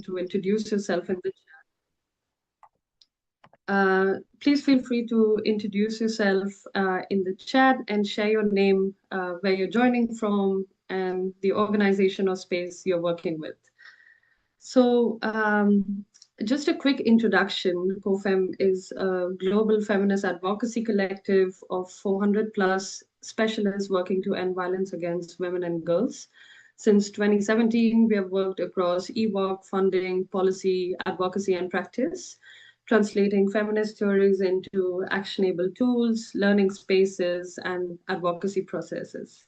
to introduce yourself in the please feel free to introduce yourself in the chat and share your name, where you're joining from, and the organization or space you're working with. So, just a quick introduction. CoFem is a global feminist advocacy collective of 400 plus specialists working to end violence against women and girls. Since 2017, we have worked across VAWG, funding, policy, advocacy, and practice, translating feminist theories into actionable tools, learning spaces, and advocacy processes.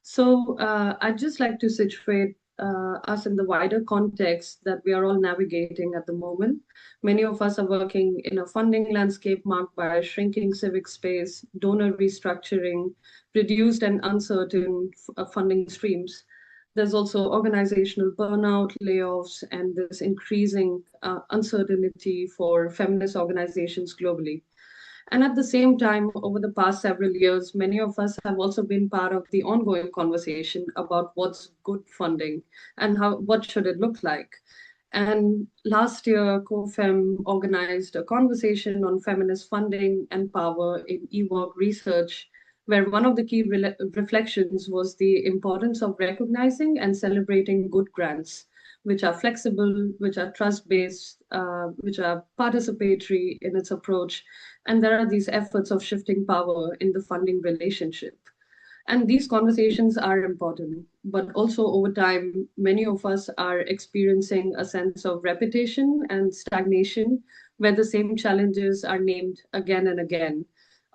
So I'd just like to situate us in the wider context that we are all navigating at the moment. Many of us are working in a funding landscape marked by a shrinking civic space, donor restructuring, reduced and uncertain funding streams. There's also organizational burnout, layoffs, and this increasing uncertainty for feminist organizations globally. And at the same time, over the past several years, many of us have also been part of the ongoing conversation about what's good funding and what should it look like. And last year, CoFem organized a conversation on feminist funding and power in e-work research, where one of the key reflections was the importance of recognizing and celebrating good grants, which are flexible, which are trust-based, which are participatory in its approach. And there are these efforts of shifting power in the funding relationship. And these conversations are important, but also over time, many of us are experiencing a sense of repetition and stagnation, where the same challenges are named again and again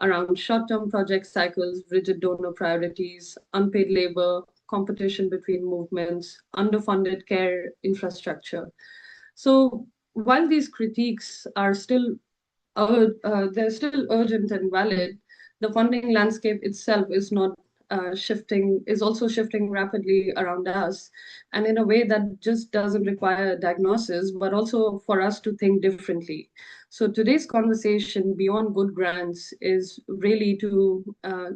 around short-term project cycles, rigid donor priorities, unpaid labor, competition between movements, underfunded care infrastructure. So while these critiques are still they're still urgent and valid, the funding landscape itself is not is also shifting rapidly around us, and in a way that just doesn't require a diagnosis, but also for us to think differently. So today's conversation, beyond good grants, is really to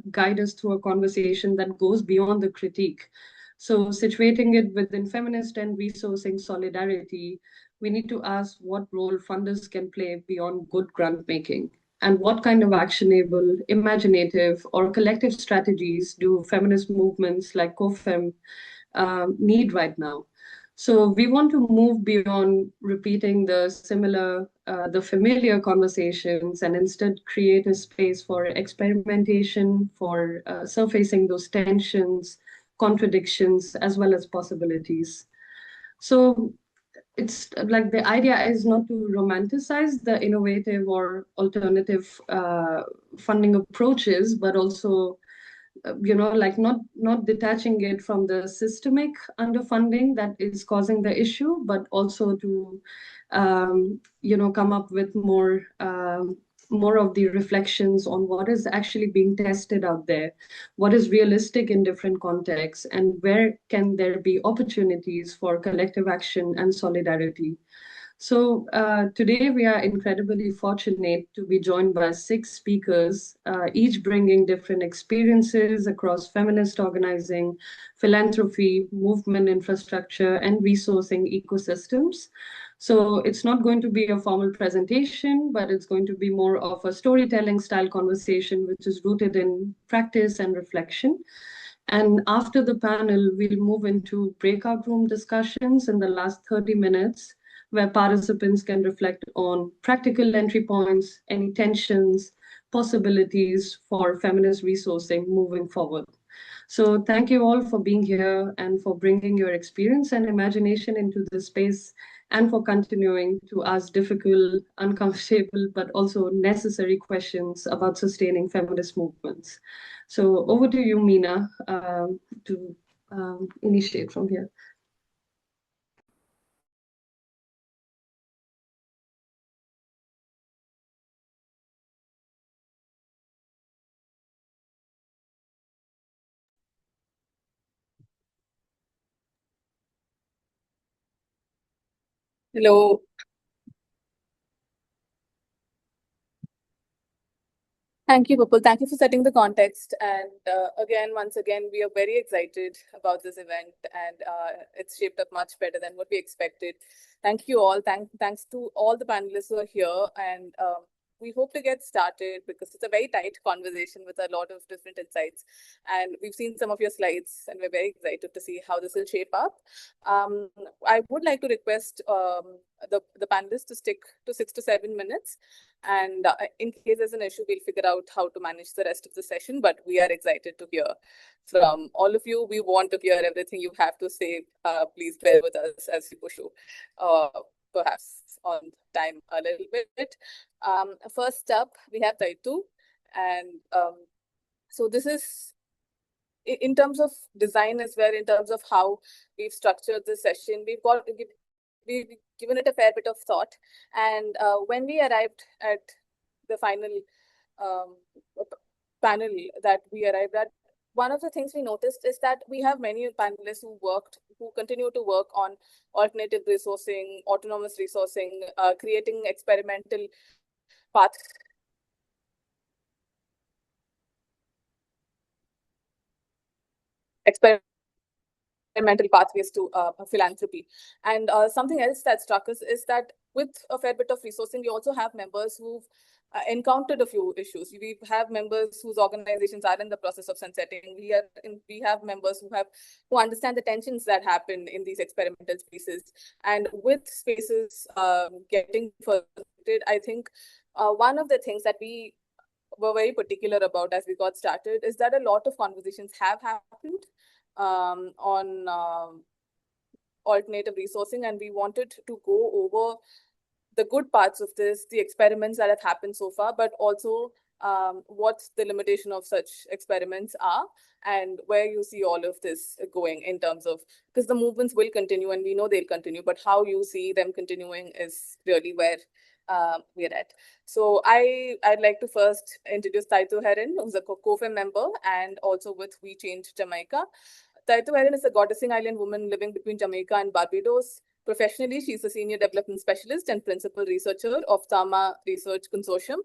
guide us through a conversation that goes beyond the critique. So situating it within feminist and resourcing solidarity, we need to ask what role funders can play beyond good grant making, and what kind of actionable, imaginative, or collective strategies do feminist movements like CoFem need right now. So we want to move beyond repeating the familiar conversations, and instead create a space for experimentation, for surfacing those tensions, contradictions, as well as possibilities. So it's like the idea is not to romanticize the innovative or alternative funding approaches, but also, like not detaching it from the systemic underfunding that is causing the issue, but also to, come up with more of the reflections on what is actually being tested out there, what is realistic in different contexts, and where can there be opportunities for collective action and solidarity. So today we are incredibly fortunate to be joined by six speakers, each bringing different experiences across feminist organizing, philanthropy, movement infrastructure, and resourcing ecosystems. So it's not going to be a formal presentation, but it's going to be more of a storytelling style conversation, which is rooted in practice and reflection. And after the panel, we'll move into breakout room discussions in the last 30 minutes, where participants can reflect on practical entry points, any tensions, possibilities for feminist resourcing moving forward. So thank you all for being here and for bringing your experience and imagination into this space, and for continuing to ask difficult, uncomfortable, but also necessary questions about sustaining feminist movements. So over to you, Mina, to initiate from here. Hello. Thank you, Vipul. Thank you for setting the context. And once again, we are very excited about this event, and it's shaped up much better than what we expected. Thank you all. Thanks to all the panelists who are here, and we hope to get started because it's a very tight conversation with a lot of different insights. And we've seen some of your slides, and we're very excited to see how this will shape up. I would like to request the panelists to stick to 6 to 7 minutes. And in case there's an issue, we'll figure out how to manage the rest of the session. But we are excited to hear from all of you. We want to hear everything you have to say. Please bear with us as we push you, perhaps on time a little bit. First up, we have Taitu. And so this is in terms of design as well, in terms of how we've structured this session. We've given it a fair bit of thought. And when we arrived at the final panel that we arrived at, one of the things we noticed is that we have many panelists who continue to work on alternative resourcing, autonomous resourcing, creating experimental paths. Experimental pathways to philanthropy. And something else that struck us is that with a fair bit of resourcing, we also have members who've encountered a few issues. We have members whose organizations are in the process of sunsetting. We have members who understand the tensions that happen in these experimental spaces. And with spaces getting frustrated, I think one of the things that we were very particular about as we got started is that a lot of conversations have happened on alternative resourcing, and we wanted to go over the good parts of this, the experiments that have happened so far, but also what the limitation of such experiments are and where you see all of this going in terms of, because the movements will continue and we know they'll continue, but how you see them continuing is really where we're at. So I'd like to first introduce Taitu Heron, who's a COFEM member and also with We Change Jamaica. Taitu Heron is a goddessing island woman living between Jamaica and Barbados. Professionally, she's a senior development specialist and principal researcher of Tama Research Consortium,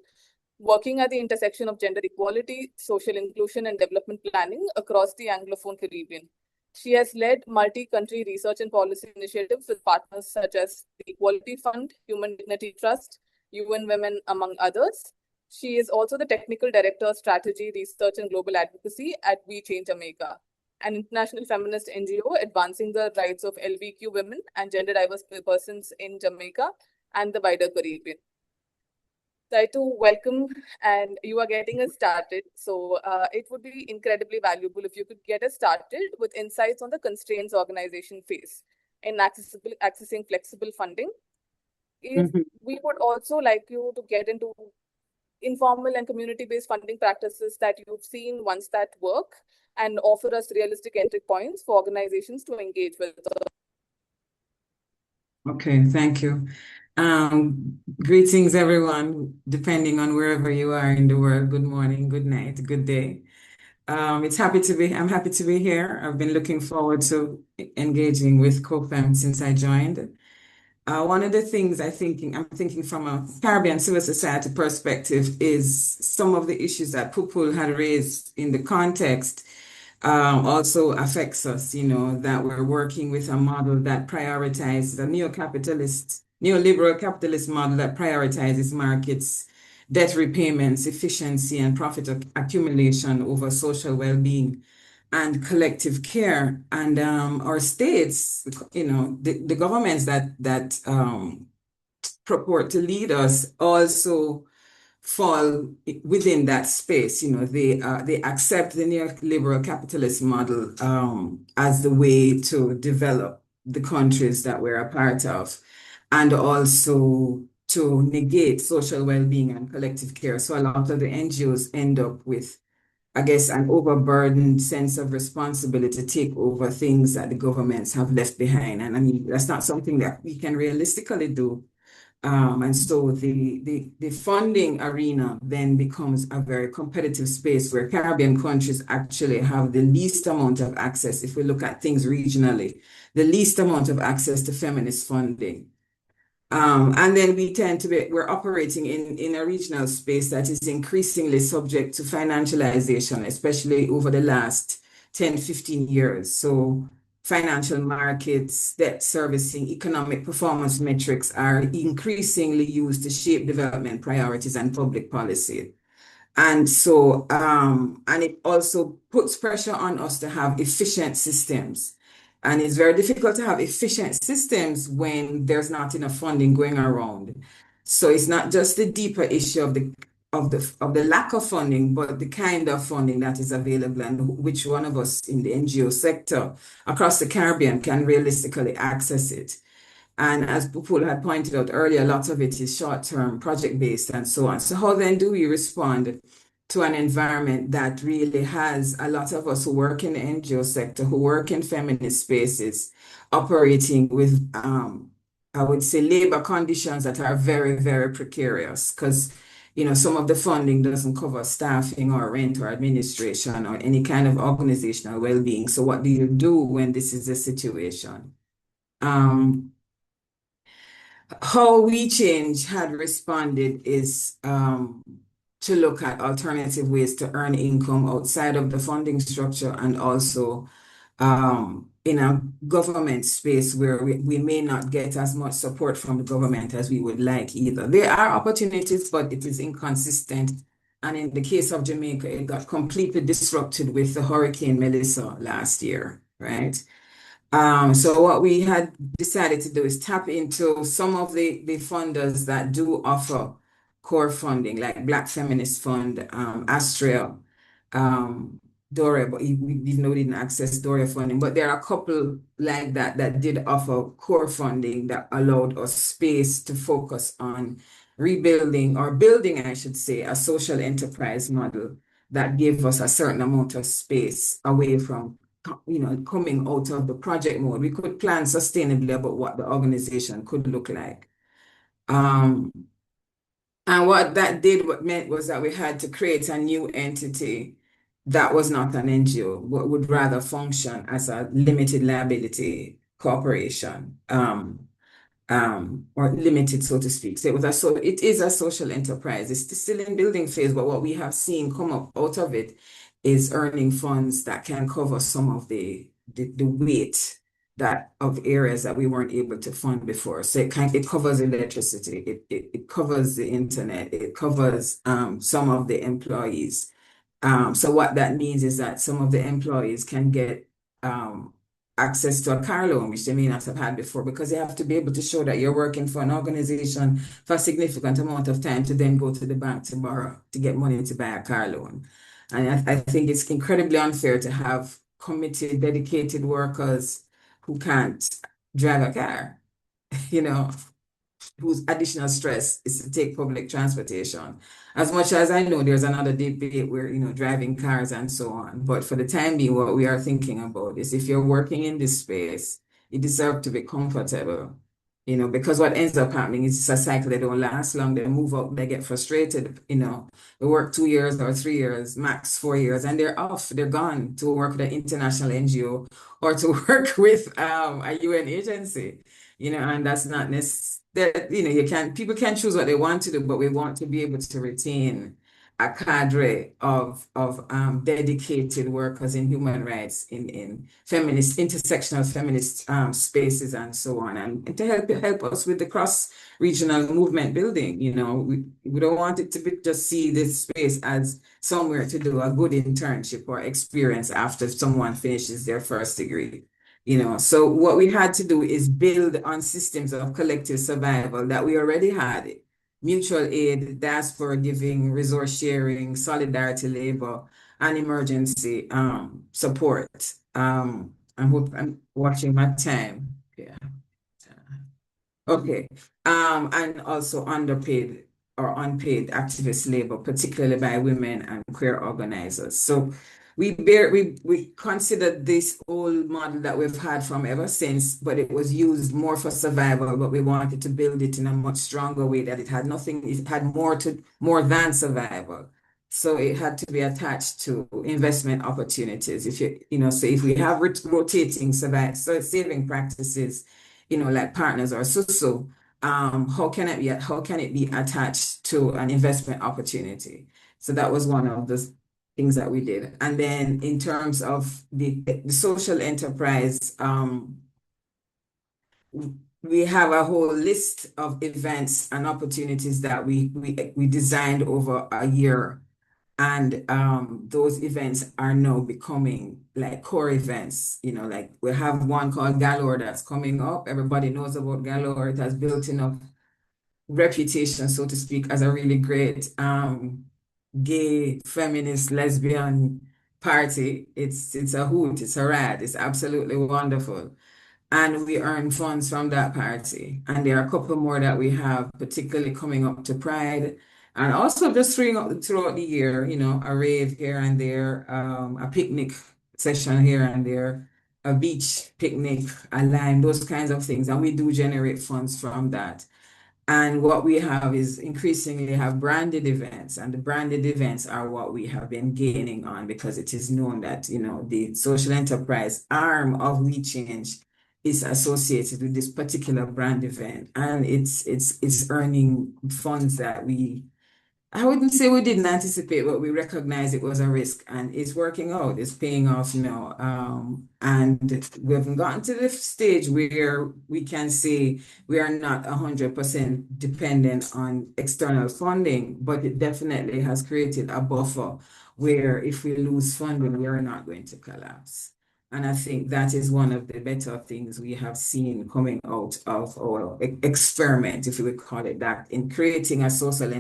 working at the intersection of gender equality, social inclusion, and development planning across the Anglophone Caribbean. She has led multi-country research and policy initiatives with partners such as the Equality Fund, Human Dignity Trust, UN Women, among others. She is also the Technical Director of Strategy, Research, and Global Advocacy at We Change Jamaica, an international feminist NGO advancing the rights of LGBTQ women and gender diverse persons in Jamaica and the wider Caribbean. Taitu, welcome, and you are getting us started. So it would be incredibly valuable if you could get us started with insights on the constraints organization face in accessing flexible funding. We would also like you to get into informal and community-based funding practices that you've seen once that work and offer us realistic entry points for organizations to engage with. Okay, thank you. Greetings, everyone, depending on wherever you are in the world. Good morning, good night, good day. I'm happy to be here. I've been looking forward to engaging with COFEM since I joined. One of the things I'm thinking from a Caribbean civil society perspective is some of the issues that Pupul had raised in the context also affects us, that we're working with a model that prioritizes neoliberal capitalist model that prioritizes markets, debt repayments, efficiency, and profit accumulation over social well-being and collective care. And our states, the governments that purport to lead us also fall within that space. They accept the neoliberal capitalist model as the way to develop the countries that we're a part of, and also to negate social well-being and collective care. So a lot of the NGOs end up with, I guess, an overburdened sense of responsibility to take over things that the governments have left behind. And I mean, that's not something that we can realistically do. And so the funding arena then becomes a very competitive space where Caribbean countries actually have the least amount of access, if we look at things regionally, the least amount of access to feminist funding. And then we're operating in a regional space that is increasingly subject to financialization, especially over the last 10, 15 years. So financial markets, debt servicing, economic performance metrics are increasingly used to shape development priorities and public policy. And it also puts pressure on us to have efficient systems. And it's very difficult to have efficient systems when there's not enough funding going around. So it's not just the deeper issue of the lack of funding, but the kind of funding that is available and which one of us in the NGO sector across the Caribbean can realistically access it. And as Paul had pointed out earlier, lots of it is short-term, project-based, and so on. So how then do we respond to an environment that really has a lot of us who work in the NGO sector, who work in feminist spaces, operating with, I would say, labor conditions that are very, very precarious because, some of the funding doesn't cover staffing or rent or administration or any kind of organizational well-being. So what do you do when this is the situation? How We Change had responded is to look at alternative ways to earn income outside of the funding structure and also in a government space where we may not get as much support from the government as we would like either. There are opportunities, but it is inconsistent. And in the case of Jamaica, it got completely disrupted with the Hurricane Melissa last year, right? So what we had decided to do is tap into some of the funders that do offer core funding, like Black Feminist Fund, Astrea, Doria, but even though we didn't access Doria funding, but there are a couple like that that did offer core funding that allowed us space to focus on rebuilding or building, I should say, a social enterprise model that gave us a certain amount of space away from coming out of the project mode. We could plan sustainably about what the organization could look like. And what meant was that we had to create a new entity that was not an NGO, but would rather function as a limited liability corporation. Or limited, so to speak. So it is a social enterprise. It's still in building phase, but what we have seen come up out of it is earning funds that can cover some of the weight of areas that we weren't able to fund before. So it covers electricity, it covers the internet, it covers some of the employees. So what that means is that some of the employees can get access to a car loan, which they may not have had before, because they have to be able to show that you're working for an organization for a significant amount of time to then go to the bank to borrow, to get money to buy a car loan. And I think it's incredibly unfair to have committed, dedicated workers who can't drive a car, whose additional stress is to take public transportation. As much as I know there's another debate where, driving cars and so on. But for the time being, what we are thinking about is if you're working in this space, you deserve to be comfortable, because what ends up happening is it's a cycle. They don't last long. They move out, they get frustrated, they work 2 years or 3 years, max 4 years, and they're off, they're gone to work with an international NGO or to work with a UN agency, and that's not necessarily that, people can choose what they want to do, but we want to be able to retain a cadre of dedicated workers in human rights, in feminist, intersectional feminist spaces and so on, and to help us with the cross-regional movement building. We don't want it to be just see this space as somewhere to do a good internship or experience after someone finishes their first degree. So what we had to do is build on systems of collective survival that we already had: mutual aid, diaspora giving, resource sharing, solidarity labor, and emergency support. I'm watching my time. Yeah. Okay. And also underpaid or unpaid activist labor, particularly by women and queer organizers. So we considered this old model that we've had from ever since, but it was used more for survival, but we wanted to build it in a much stronger way, that it had more than survival. So it had to be attached to investment opportunities. So if we have rotating saving practices, like partners or SUSU, how can it be attached to an investment opportunity? So that was one of the things that we did. And then in terms of the social enterprise, we have a whole list of events and opportunities that we designed over a year. And those events are now becoming like core events. Like we have one called Galore that's coming up. Everybody knows about Galore. It has built enough reputation, so to speak, as a really great gay, feminist, lesbian party. It's a hoot, it's a rad, it's absolutely wonderful. And we earn funds from that party. And there are a couple more that we have, particularly coming up to Pride. And also just throughout the year, a rave here and there, a picnic session here and there, a beach picnic, a lime, those kinds of things. And we do generate funds from that. And what we have is increasingly have branded events, and the branded events are what we have been gaining on because it is known that, the social enterprise arm of We Change is associated with this particular brand event, and it's earning funds that I wouldn't say we didn't anticipate, but we recognized it was a risk, and it's working out. It's paying off now. And we haven't gotten to the stage where we can say we are not 100% dependent on external funding, but it definitely has created a buffer where if we lose funding, we are not going to collapse. And I think that is one of the better things we have seen coming out of our experiment, if we would call it that, in creating a social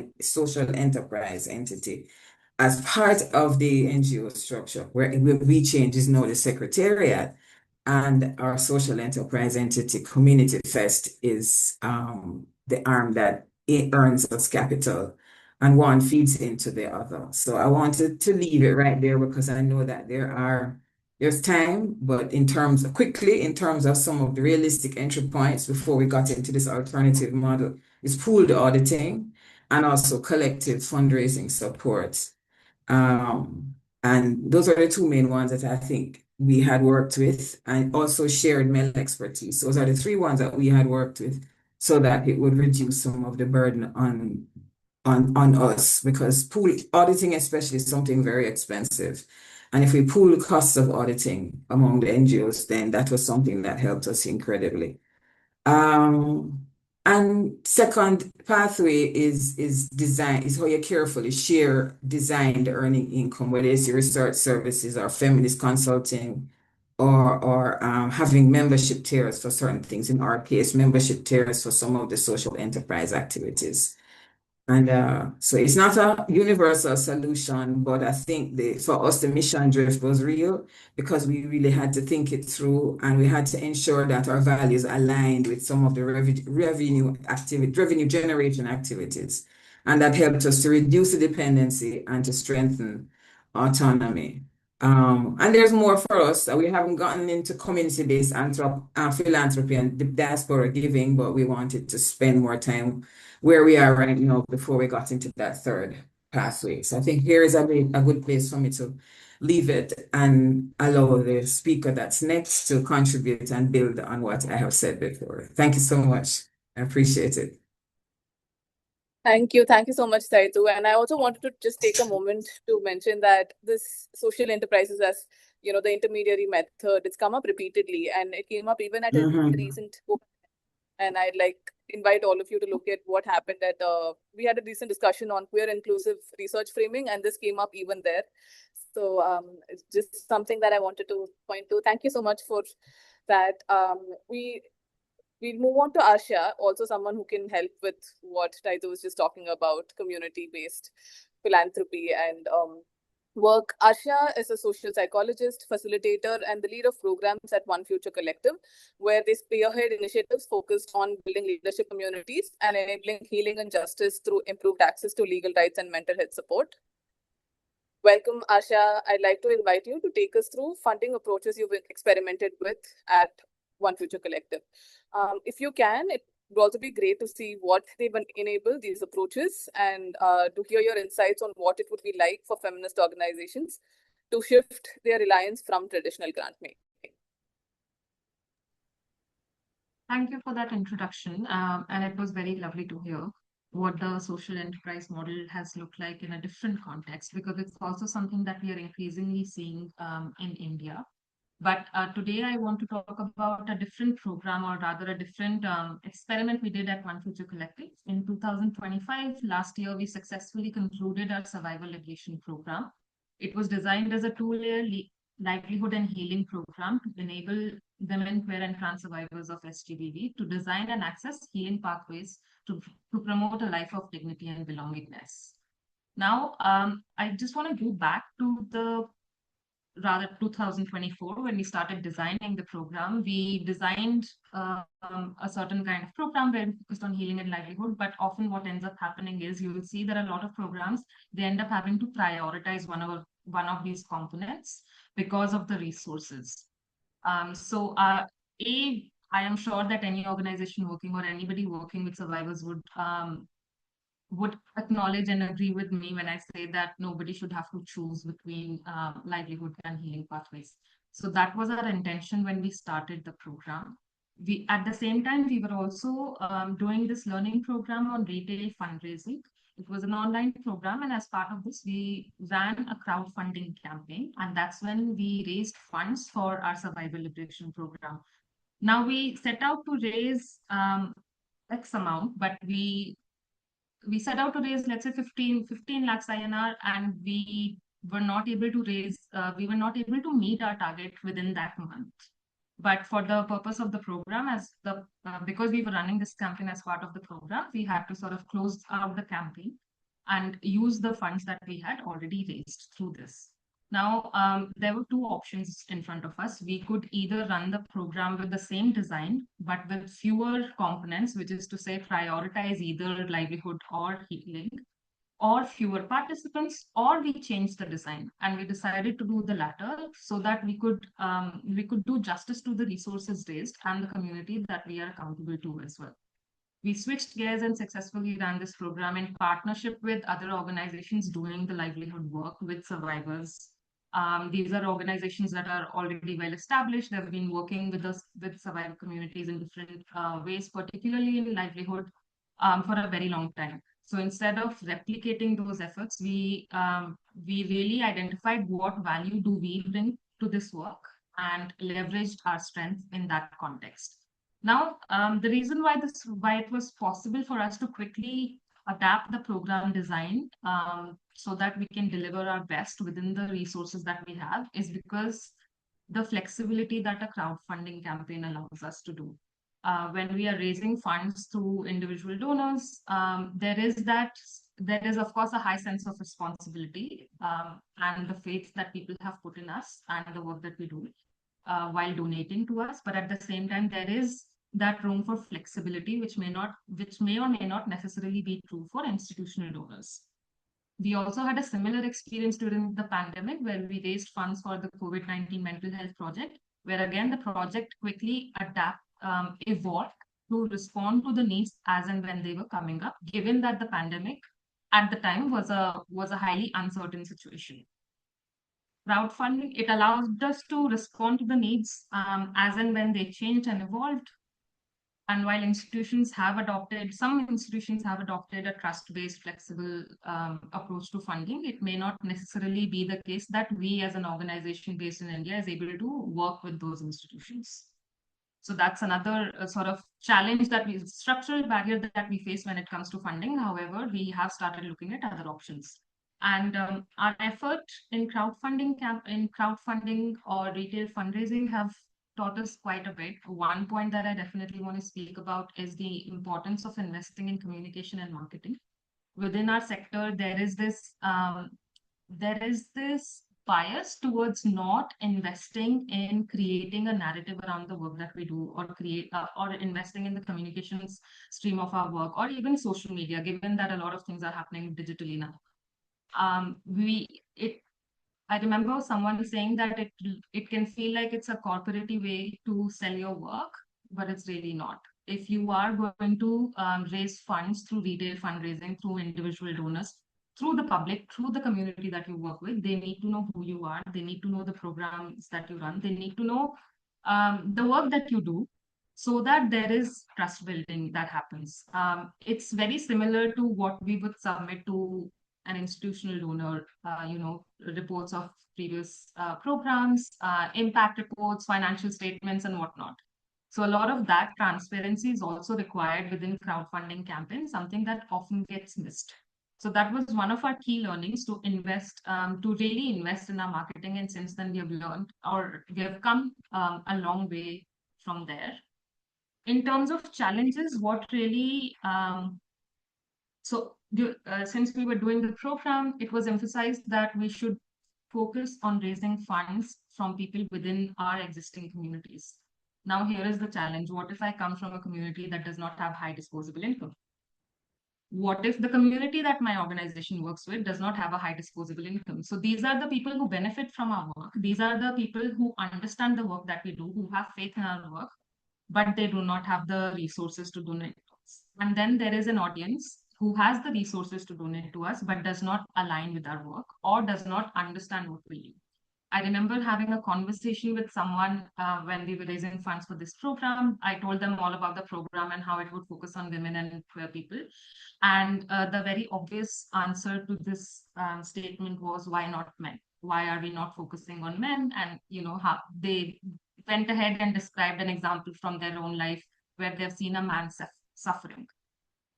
enterprise entity as part of the NGO structure, where We Change is now the secretariat, and our social enterprise entity, Community Fest, is the arm that it earns us capital, and one feeds into the other. So I wanted to leave it right there because I know that there's time, but in terms of some of the realistic entry points before we got into this alternative model, is pooled auditing and also collective fundraising support. And those are the two main ones that I think we had worked with, and also shared male expertise. Those are the three ones that we had worked with so that it would reduce some of the burden on us, because pool auditing especially is something very expensive. And if we pool the costs of auditing among the NGOs, then that was something that helped us incredibly. And second pathway is design, is how you carefully share designed earning income, whether it's your research services or feminist consulting, or having membership tiers for certain things. In our case, membership tiers for some of the social enterprise activities. And so it's not a universal solution, but I think for us, the mission drift was real because we really had to think it through, and we had to ensure that our values aligned with some of the revenue generation activities. And that helped us to reduce the dependency and to strengthen autonomy. And there's more for us. We haven't gotten into community-based philanthropy and diaspora giving, but we wanted to spend more time where we are right now before we got into that third pathway. So I think here is a good place for me to leave it and allow the speaker that's next to contribute and build on what I have said before. Thank you so much. I appreciate it. Thank you. Thank you so much, Saitu. And I also wanted to just take a moment to mention that this social enterprises as, the intermediary method, it's come up repeatedly, and it came up even at a recent book. And I'd invite all of you to look at what happened at, we had a recent discussion on queer inclusive research framing, and this came up even there. So it's just something that I wanted to point to. Thank you so much for that. We'll move on to Asha, also someone who can help with what Taito was just talking about, community-based philanthropy and work. Asha is a social psychologist, facilitator, and the lead of programs at One Future Collective, where they spearhead initiatives focused on building leadership communities and enabling healing and justice through improved access to legal rights and mental health support. Welcome, Asha. I'd like to invite you to take us through funding approaches you've experimented with at One Future Collective. If you can, it would also be great to see what they've enabled these approaches, and to hear your insights on what it would be like for feminist organizations to shift their reliance from traditional grant making. Thank you for that introduction. And it was very lovely to hear what the social enterprise model has looked like in a different context, because it's also something that we are increasingly seeing in India. But today I want to talk about a different program, or rather a different experiment we did at One Future Collective. In 2025, last year, we successfully concluded our survival liberation program. It was designed as a two-layer livelihood and healing program to enable women, queer and trans survivors of SGBV to design and access healing pathways to promote a life of dignity and belongingness. Now, I just want to go back to the 2024, when we started designing the program. We designed a certain kind of program very focused on healing and livelihood, but often what ends up happening is you will see that a lot of programs, they end up having to prioritize one of these components because of the resources. I am sure that any organization working or anybody working with survivors would acknowledge and agree with me when I say that nobody should have to choose between livelihood and healing pathways. So that was our intention when we started the program. At the same time, we were also doing this learning program on retail fundraising. It was an online program, and as part of this, we ran a crowdfunding campaign, and that's when we raised funds for our survival liberation program. Now we set out to raise X amount, but we set out to raise, let's say 15 lakhs INR, and we were not able to meet our target within that month. But for the purpose of the program, because we were running this campaign as part of the program, we had to sort of close out the campaign and use the funds that we had already raised through this. Now, there were two options in front of us. We could either run the program with the same design, but with fewer components, which is to say prioritize either livelihood or healing, or fewer participants, or we changed the design. And we decided to do the latter so that we could do justice to the resources raised and the community that we are accountable to as well. We switched gears and successfully ran this program in partnership with other organizations doing the livelihood work with survivors. These are organizations that are already well established. They've been working with survivor communities in different ways, particularly in livelihood, for a very long time. So instead of replicating those efforts, we really identified what value do we bring to this work and leveraged our strength in that context. Now, the reason why it was possible for us to quickly adapt the program design so that we can deliver our best within the resources that we have is because the flexibility that a crowdfunding campaign allows us to do. When we are raising funds through individual donors, there is of course a high sense of responsibility and the faith that people have put in us and the work that we do while donating to us. But at the same time, there is that room for flexibility, which may or may not necessarily be true for institutional donors. We also had a similar experience during the pandemic where we raised funds for the COVID-19 mental health project, where again the project quickly evolved to respond to the needs as and when they were coming up, given that the pandemic at the time was a highly uncertain situation. Crowdfunding, it allowed us to respond to the needs as and when they changed and evolved. And while some institutions have adopted a trust-based, flexible approach to funding, it may not necessarily be the case that we as an organization based in India is able to work with those institutions. So that's another sort of challenge structural barrier that we face when it comes to funding. However, we have started looking at other options. And our effort in crowdfunding or retail fundraising have taught us quite a bit. One point that I definitely want to speak about is the importance of investing in communication and marketing. Within our sector, there is this bias towards not investing in creating a narrative around the work that we do, or investing in the communications stream of our work, or even social media, given that a lot of things are happening digitally now. I remember someone saying that it can feel like it's a corporate way to sell your work, but it's really not. If you are going to raise funds through retail fundraising, through individual donors, through the public, through the community that you work with, they need to know who you are. They need to know the programs that you run. They need to know the work that you do. so that there is trust building that happens. It's very similar to what we would submit to an institutional donor, reports of previous programs, impact reports, financial statements, and whatnot. So a lot of that transparency is also required within crowdfunding campaigns, something that often gets missed. So that was one of our key learnings, to invest, to really invest in our marketing. And since then we have learned, or we have come a long way from there. In terms of challenges, what really, since we were doing the program, it was emphasized that we should focus on raising funds from people within our existing communities. Now, here is the challenge. What if I come from a community that does not have high disposable income? What if the community that my organization works with does not have a high disposable income? So these are the people who benefit from our work. These are the people who understand the work that we do, who have faith in our work, but they do not have the resources to donate to us. And then there is an audience who has the resources to donate to us, but does not align with our work or does not understand what we do. I remember having a conversation with someone when we were raising funds for this program. I told them all about the program and how it would focus on women and queer people. And the very obvious answer to this statement was, why not men? Why are we not focusing on men? And, how they went ahead and described an example from their own life where they've seen a man suffering.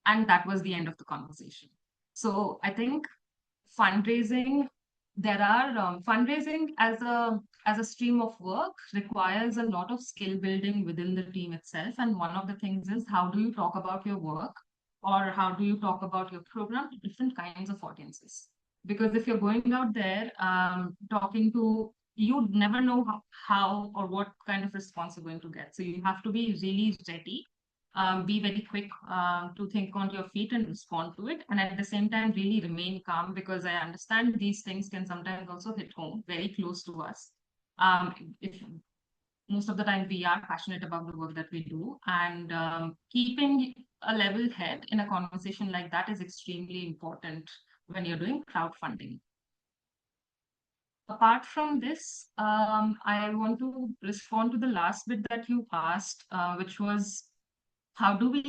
And that was the end of the conversation. So I think fundraising, fundraising as a stream of work requires a lot of skill building within the team itself. And one of the things is, how do you talk about your work, or how do you talk about your program to different kinds of audiences? Because if you're going out there talking to, you never know how or what kind of response you're going to get. So you have to be really ready, be very quick to think on your feet and respond to it. And at the same time, really remain calm, because I understand these things can sometimes also hit home very close to us. If most of the time we are passionate about the work that we do, and keeping a level head in a conversation like that is extremely important when you're doing crowdfunding. Apart from this, I want to respond to the last bit that you asked, which was, how do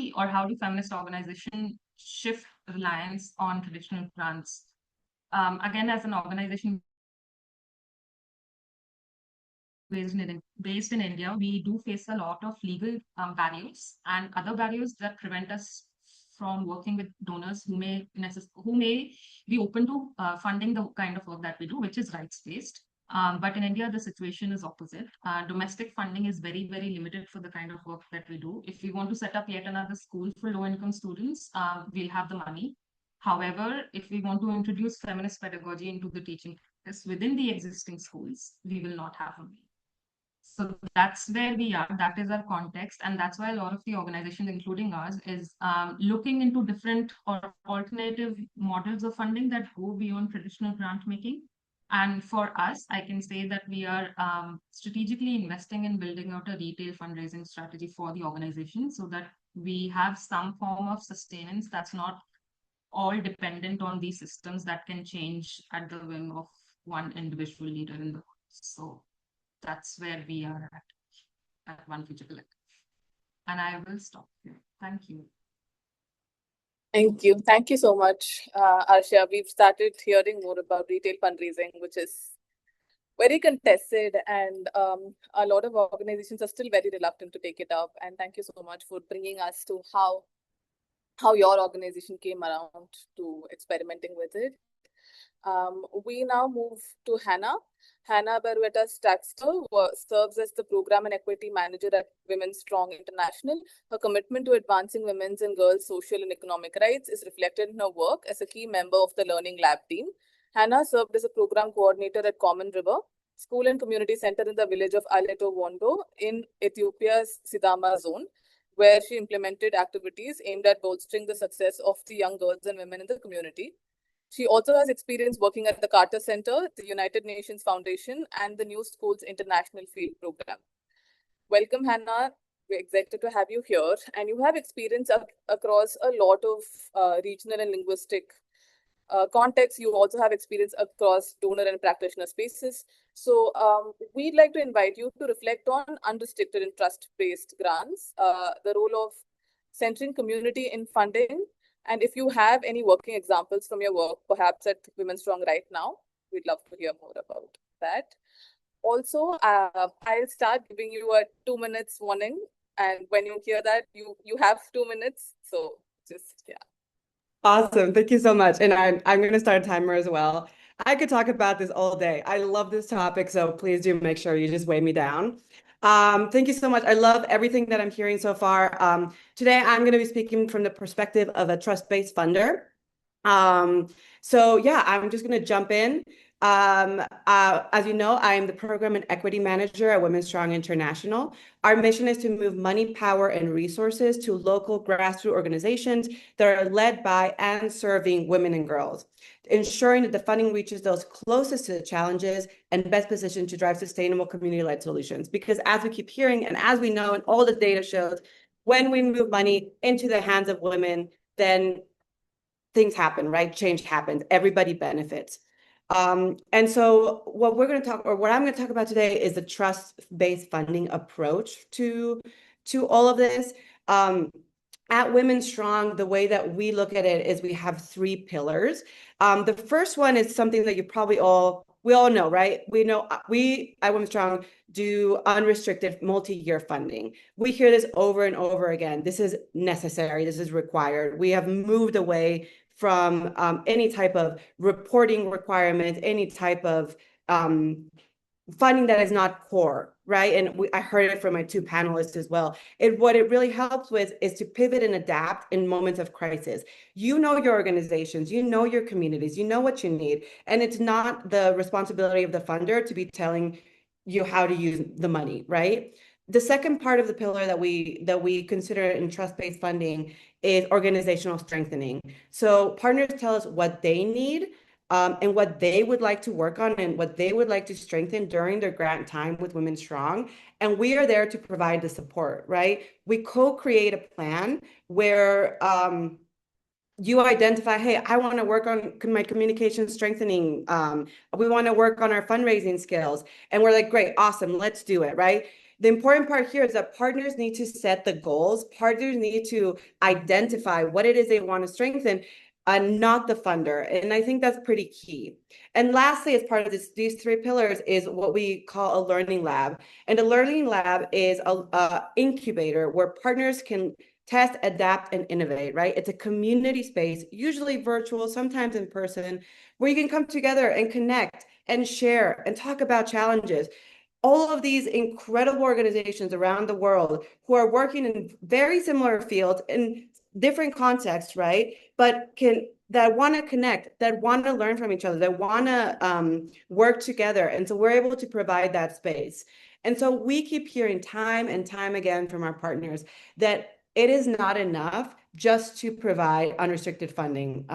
feminist organizations shift reliance on traditional grants? Again, as an organization based in India, we do face a lot of legal barriers and other barriers that prevent us from working with donors who may be open to funding the kind of work that we do, which is rights-based. But in India, the situation is opposite. Domestic funding is very, very limited for the kind of work that we do. If we want to set up yet another school for low-income students, we'll have the money. However, if we want to introduce feminist pedagogy into the teaching practice within the existing schools, we will not have money. So that's where we are. That is our context. And that's why a lot of the organizations, including ours, is looking into different or alternative models of funding that go beyond traditional grant making. And for us, I can say that we are strategically investing in building out a retail fundraising strategy for the organization, so that we have some form of sustenance that's not all dependent on these systems that can change at the whim of one individual leader in the world. So that's where we are at One Future Collective. And I will stop here. Thank you. Thank you. Thank you so much, Arshia. We've started hearing more about retail fundraising, which is very contested, and a lot of organizations are still very reluctant to take it up. And thank you so much for bringing us to how your organization came around to experimenting with it. We now move to Hannah. Hannah Berweta-Staxter serves as the Program and Equity Manager at Women Strong International. Her commitment to advancing women's and girls' social and economic rights is reflected in her work as a key member of the Learning Lab team. Hannah served as a program coordinator at Common River, School and Community Center in the village of Aleto Wondo in Ethiopia's Sidama zone, where she implemented activities aimed at bolstering the success of the young girls and women in the community. She also has experience working at the Carter Center, the United Nations Foundation, and the New Schools International Field Program. Welcome, Hannah. We're excited to have you here. And you have experience across a lot of regional and linguistic context, you also have experience across donor and practitioner spaces. So we'd like to invite you to reflect on unrestricted and trust-based grants, the role of centering community in funding, and if you have any working examples from your work, perhaps at Women Strong right now, we'd love to hear more about that. Also, I'll start giving you a 2 minutes warning, and when you hear that, you have 2 minutes. So just, yeah. Awesome. Thank you so much. And I'm going to start a timer as well. I could talk about this all day. I love this topic, so please do make sure you just weigh me down. Thank you so much. I love everything that I'm hearing so far. Today, I'm going to be speaking from the perspective of a trust-based funder. So yeah, I'm just going to jump in. As you know, I am the Program and Equity Manager at Women Strong International. Our mission is to move money, power, and resources to local grassroots organizations that are led by and serving women and girls, ensuring that the funding reaches those closest to the challenges and best positioned to drive sustainable community-led solutions. Because as we keep hearing, and as we know, and all the data shows, when we move money into the hands of women, then things happen, right? Change happens. Everybody benefits. And so what we're going to talk, or what I'm going to talk about today, is the trust-based funding approach to all of this. At Women Strong, the way that we look at it is we have 3 pillars. The first one is something that we all know, right? We know we at Women Strong do unrestricted multi-year funding. We hear this over and over again. This is necessary. This is required. We have moved away from any type of reporting requirements, any type of funding that is not core, right? And I heard it from my 2 panelists as well. What it really helps with is to pivot and adapt in moments of crisis. You know your organizations, you know your communities, you know what you need, and it's not the responsibility of the funder to be telling you how to use the money, right? The second part of the pillar that we consider in trust-based funding is organizational strengthening. So partners tell us what they need, and what they would like to work on and what they would like to strengthen during their grant time with Women Strong. And we are there to provide the support, right? We co-create a plan where you identify, hey, I want to work on my communication strengthening. We want to work on our fundraising skills. And we're like, great, awesome, let's do it, right? The important part here is that partners need to set the goals. Partners need to identify what it is they want to strengthen, and not the funder. And I think that's pretty key. And lastly, as part of these 3 pillars is what we call a learning lab. And a learning lab is a incubator where partners can test, adapt, and innovate, right? It's a community space, usually virtual, sometimes in person, where you can come together and connect and share and talk about challenges. All of these incredible organizations around the world who are working in very similar fields in different contexts, right? But that want to connect, that want to learn from each other, that want to work together. And so we're able to provide that space. And so we keep hearing time and time again from our partners that it is not enough just to provide unrestricted funding.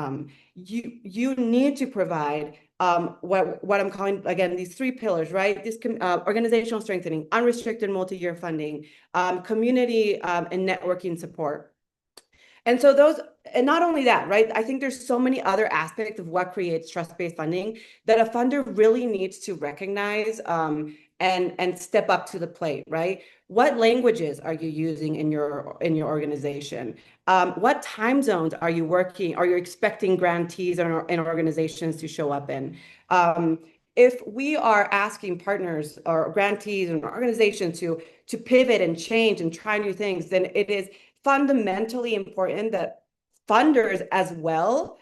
You need to provide what I'm calling, again, these 3 pillars, right? This organizational strengthening, unrestricted multi-year funding, community and networking support. And so and not only that, right? I think there's so many other aspects of what creates trust-based funding that a funder really needs to recognize and step up to the plate, right? What languages are you using in your organization? What time zones are you working? Are you expecting grantees and organizations to show up in? If we are asking partners or grantees and organizations to pivot and change and try new things, then it is fundamentally important that funders as well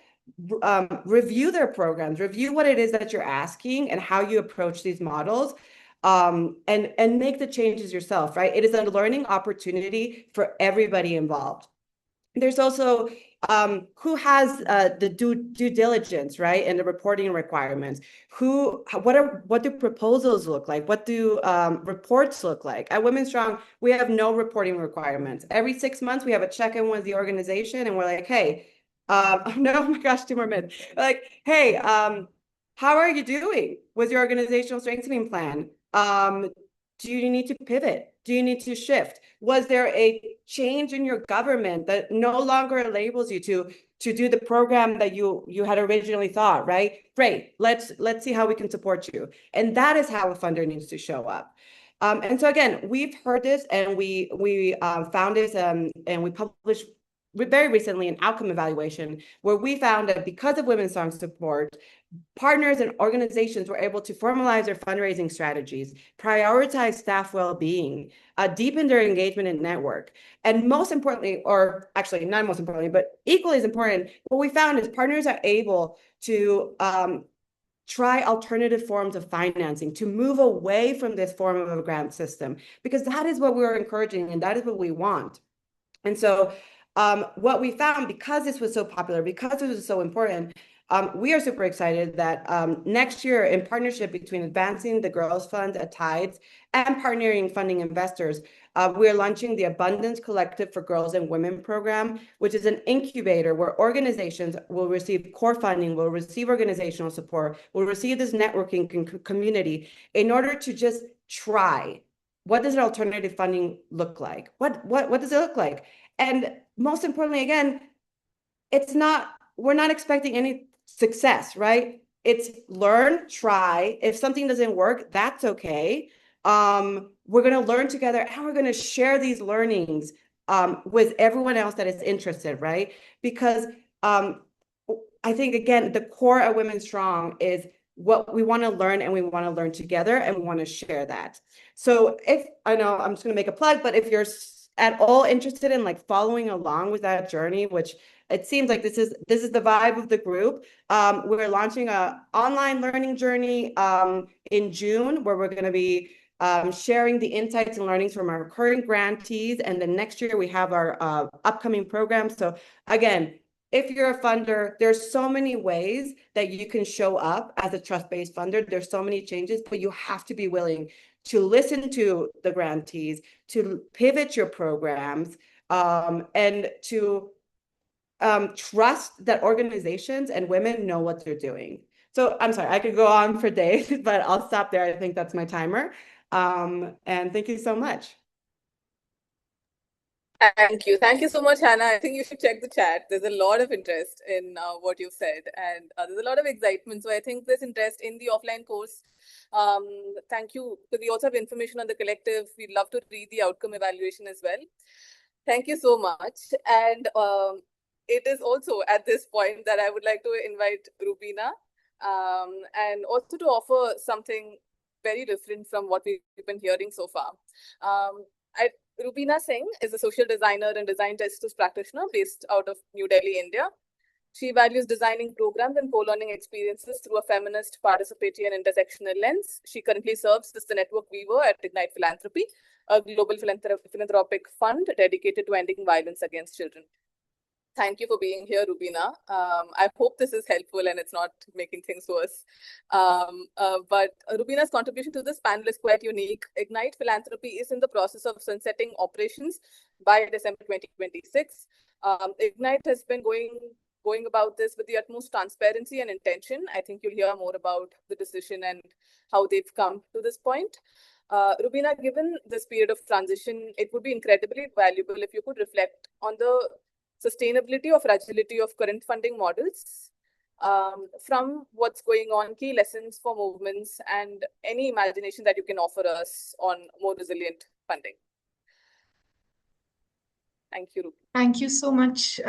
review their programs, review what it is that you're asking and how you approach these models, and make the changes yourself, right? It is a learning opportunity for everybody involved. There's also who has the due diligence, right, and the reporting requirements. What do proposals look like? What do reports look like? At Women Strong, we have no reporting requirements. Every 6 months, we have a check-in with the organization, and we're like, hey, no, oh my gosh, 2 more minutes. Like, hey, how are you doing with your organizational strengthening plan? Do you need to pivot? do you need to shift? Was there a change in your government that no longer enables you to do the program that you had originally thought, right? Great, let's see how we can support you. And that is how a funder needs to show up. And so again, we've heard this, and we found this, and we published very recently an outcome evaluation where we found that because of Women's Song support, partners and organizations were able to formalize their fundraising strategies, prioritize staff well-being, deepen their engagement and network. And most importantly, or actually not most importantly, but equally as important, what we found is partners are able to try alternative forms of financing, to move away from this form of a grant system, because that is what we're encouraging and that is what we want. And so what we found, because this was so popular, because this was so important, we are super excited that next year, in partnership between Advancing the Girls Fund at Tides and Partnering Funding Investors, we're launching the Abundance Collective for Girls and Women program, which is an incubator where organizations will receive core funding, will receive organizational support, will receive this networking community in order to just try. What does an alternative funding look like? What does it look like? And most importantly, again, we're not expecting any success, right? It's learn, try. If something doesn't work, that's okay. We're going to learn together, and we're going to share these learnings with everyone else that is interested, right? Because I think, again, the core of Women Strong is what we want to learn, and we want to learn together, and we want to share that. So I know I'm just going to make a plug, but if you're at all interested in like following along with that journey, which it seems like this is the vibe of the group, we're launching a online learning journey in June, where we're going to be sharing the insights and learnings from our current grantees, and then next year we have our upcoming programs. So again, if you're a funder, there's so many ways that you can show up as a trust-based funder. There's so many changes, but you have to be willing to listen to the grantees, to pivot your programs, and to trust that organizations and women know what they're doing. So I'm sorry, I could go on for days, but I'll stop there. I think that's my timer. And thank you so much. Thank you. Thank you so much, Hannah. I think you should check the chat. There's a lot of interest in what you said, and there's a lot of excitement. So I think there's interest in the offline course. Thank you. So we also have information on the collective. We'd love to read the outcome evaluation as well. Thank you so much. And it is also at this point that I would like to invite Rubina, and also to offer something very different from what we've been hearing so far. Rubina Singh is a social designer and design justice practitioner based out of New Delhi, India. She values designing programs and co-learning experiences through a feminist, participatory, and intersectional lens. She currently serves as the network weaver at Ignite Philanthropy, a global philanthropic fund dedicated to ending violence against children. Thank you for being here, Rubina. I hope this is helpful and it's not making things worse. But Rubina's contribution to this panel is quite unique. Ignite Philanthropy is in the process of sunsetting operations by December 2026. Ignite has been going about this with the utmost transparency and intention. I think you'll hear more about the decision and how they've come to this point. Rubina, given this period of transition, it would be incredibly valuable if you could reflect on the sustainability or fragility of current funding models, from what's going on, key lessons for movements, and any imagination that you can offer us on more resilient funding. Thank you, Rubina. Thank you so much,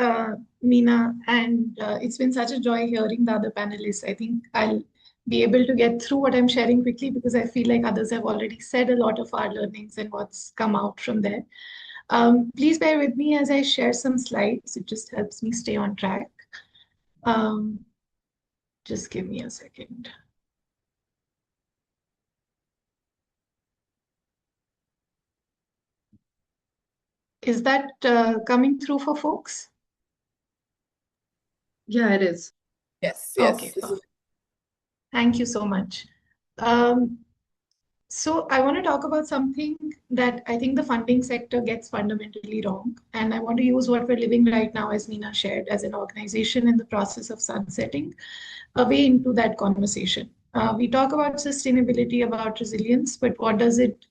Meena. And it's been such a joy hearing the other panelists. I think I'll be able to get through what I'm sharing quickly because I feel like others have already said a lot of our learnings and what's come out from there. Please bear with me as I share some slides. It just helps me stay on track. Just give me a second. Is that coming through for folks? Yeah, it is. Yes. Okay. Thank you so much. So I want to talk about something that I think the funding sector gets fundamentally wrong. And I want to use what we're living right now, as Meena shared, as an organization in the process of sunsetting, a way into that conversation. We talk about sustainability, about resilience, but what does it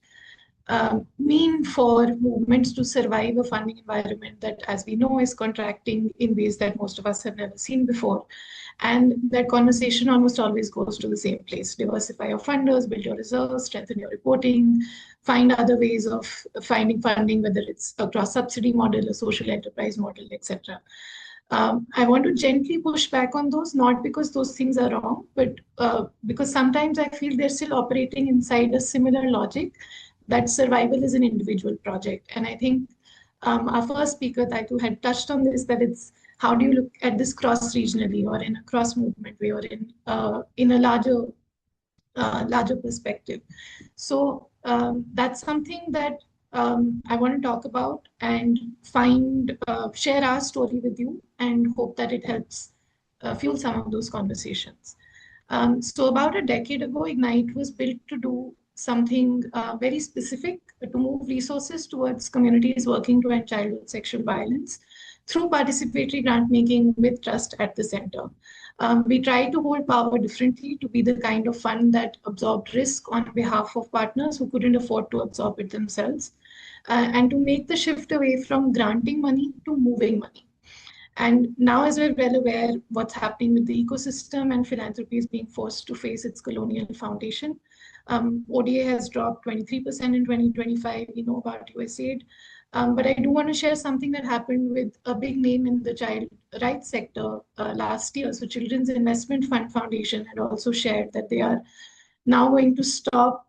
mean for movements to survive a funding environment that, as we know, is contracting in ways that most of us have never seen before. And that conversation almost always goes to the same place: diversify your funders, build your reserves, strengthen your reporting, find other ways of finding funding, whether it's a cross-subsidy model, a social enterprise model, etc. I want to gently push back on those, not because those things are wrong, but because sometimes I feel they're still operating inside a similar logic that survival is an individual project. And I think our first speaker, Taitu, had touched on this, that it's how do you look at this cross-regionally or in a cross-movement way or in a larger perspective. So that's something that I want to talk about and share our story with you and hope that it helps fuel some of those conversations. So about a decade ago, Ignite was built to do something very specific, to move resources towards communities working to end childhood sexual violence through participatory grant making with trust at the center. We tried to hold power differently, to be the kind of fund that absorbed risk on behalf of partners who couldn't afford to absorb it themselves, and to make the shift away from granting money to moving money. And now, as we're well aware, what's happening with the ecosystem and philanthropy is being forced to face its colonial foundation. ODA has dropped 23% in 2025. We know about USAID. But I do want to share something that happened with a big name in the child rights sector last year. So Children's Investment Fund Foundation had also shared that they are now going to stop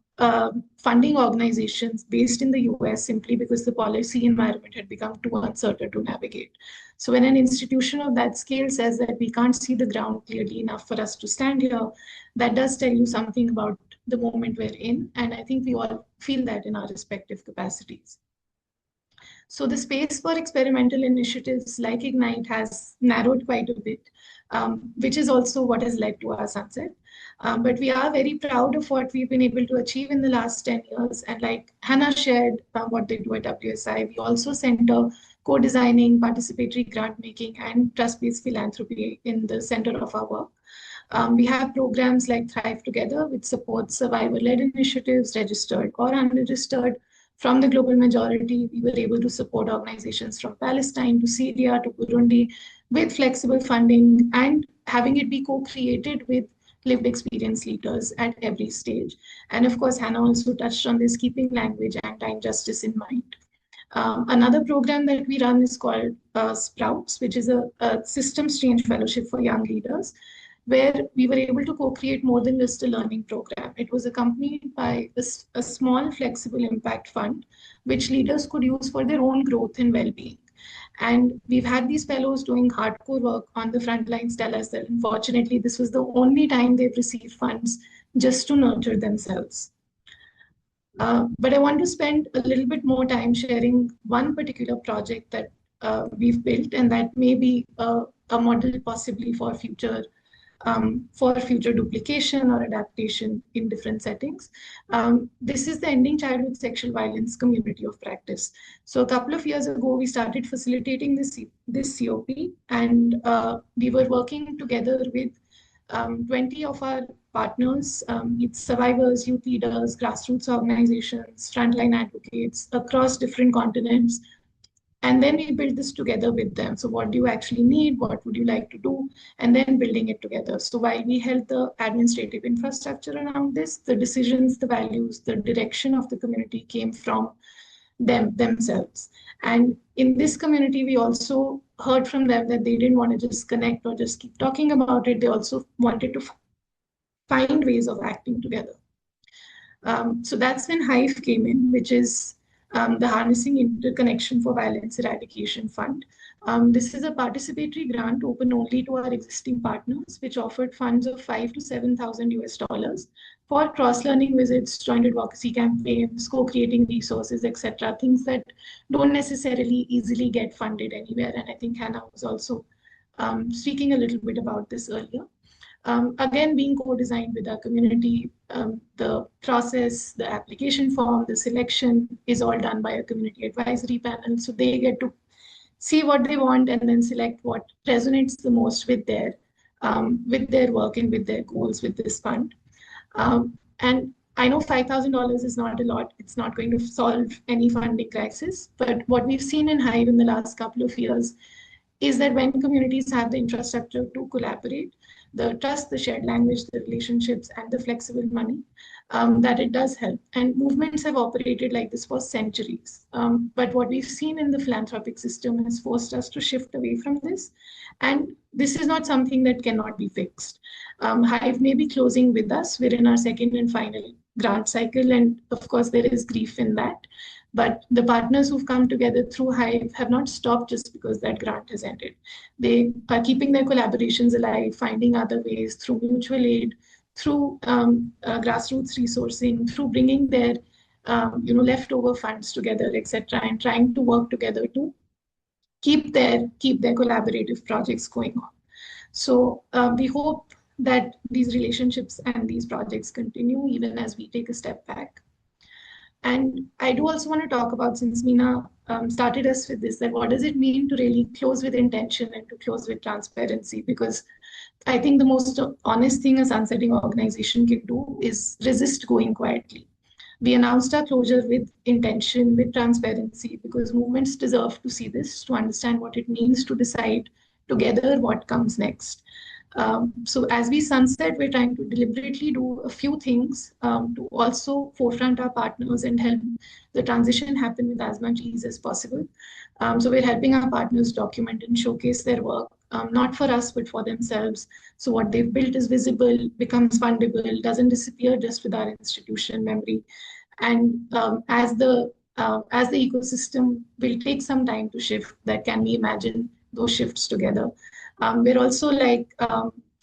funding organizations based in the US simply because the policy environment had become too uncertain to navigate. So when an institution of that scale says that we can't see the ground clearly enough for us to stand here, that does tell you something about the moment we're in. And I think we all feel that in our respective capacities. So the space for experimental initiatives like Ignite has narrowed quite a bit, which is also what has led to our sunset. But we are very proud of what we've been able to achieve in the last 10 years. And like Hannah shared what they do at WSI, we also center co-designing, participatory grant making, and trust-based philanthropy in the center of our work. We have programs like Thrive Together, which supports survivor-led initiatives, registered or unregistered. From the global majority, we were able to support organizations from Palestine to Syria to Burundi with flexible funding and having it be co-created with lived experience leaders at every stage. And of course, Hannah also touched on this, keeping language and time justice in mind. Another program that we run is called Sprouts, which is a systems change fellowship for young leaders, where we were able to co-create more than just a learning program. It was accompanied by a small flexible impact fund, which leaders could use for their own growth and well-being. And we've had these fellows doing hardcore work on the front lines tell us that unfortunately, this was the only time they've received funds just to nurture themselves. But I want to spend a little bit more time sharing one particular project that we've built, and that may be a model possibly for future duplication or adaptation in different settings. This is the Ending Childhood Sexual Violence Community of Practice. So a couple of years ago, we started facilitating this COP, and we were working together with 20 of our partners, it's survivors, youth leaders, grassroots organizations, frontline advocates across different continents. And then we build this together with them. So what do you actually need? What would you like to do? And then building it together. So while we held the administrative infrastructure around this, the decisions, the values, the direction of the community came from themselves. And in this community, we also heard from them that they didn't want to just connect or just keep talking about it. They also wanted to find ways of acting together. So that's when Hive came in, which is the Harnessing Interconnection for Violence Eradication Fund. This is a participatory grant open only to our existing partners, which offered funds of $5,000 to $7,000 for cross-learning visits, joint advocacy campaigns, co-creating resources, etc. Things that don't necessarily easily get funded anywhere. And I think Hannah was also speaking a little bit about this earlier. Again, being co-designed with our community, the process, the application form, the selection is all done by a community advisory panel. So they get to see what they want and then select what resonates the most with their work and with their goals with this fund. And I know $5,000 is not a lot. It's not going to solve any funding crisis. But what we've seen in Hive in the last couple of years is that when communities have the infrastructure to collaborate, the trust, the shared language, the relationships, and the flexible money, that it does help. And movements have operated like this for centuries. But what we've seen in the philanthropic system has forced us to shift away from this. And this is not something that cannot be fixed. Hive may be closing with us. We're in our second and final grant cycle. And of course, there is grief in that. But the partners who've come together through Hive have not stopped just because that grant has ended. They are keeping their collaborations alive, finding other ways through mutual aid, through grassroots resourcing, through bringing their leftover funds together, etc., and trying to work together to keep their collaborative projects going on. So we hope that these relationships and these projects continue even as we take a step back. And I do also want to talk about, since Meena started us with this, that what does it mean to really close with intention and to close with transparency? Because I think the most honest thing a sunsetting organization can do is resist going quietly. We announced our closure with intention, with transparency, because movements deserve to see this, to understand what it means to decide together what comes next. So as we sunset, we're trying to deliberately do a few things to also forefront our partners and help the transition happen with as much ease as possible. So we're helping our partners document and showcase their work, not for us, but for themselves. So what they've built is visible, becomes fundable, doesn't disappear just with our institution memory. And as the ecosystem will take some time to shift, that can we imagine those shifts together? We're also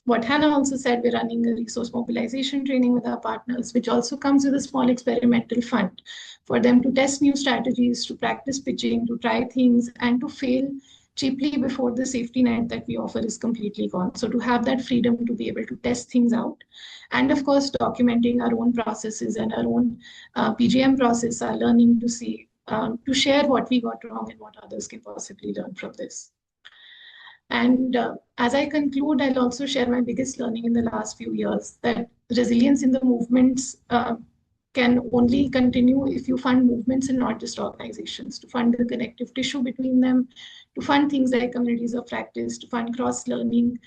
what Hannah also said, we're running a resource mobilization training with our partners, which also comes with a small experimental fund for them to test new strategies, to practice pitching, to try things, and to fail cheaply before the safety net that we offer is completely gone. So to have that freedom to be able to test things out. And of course, documenting our own processes and our own PGM process, our learning to see, to share what we got wrong and what others can possibly learn from this. And as I conclude, I'll also share my biggest learning in the last few years, that resilience in the movements can only continue if you fund movements and not just organizations, to fund the connective tissue between them, to fund things like communities of practice, to fund cross-learning,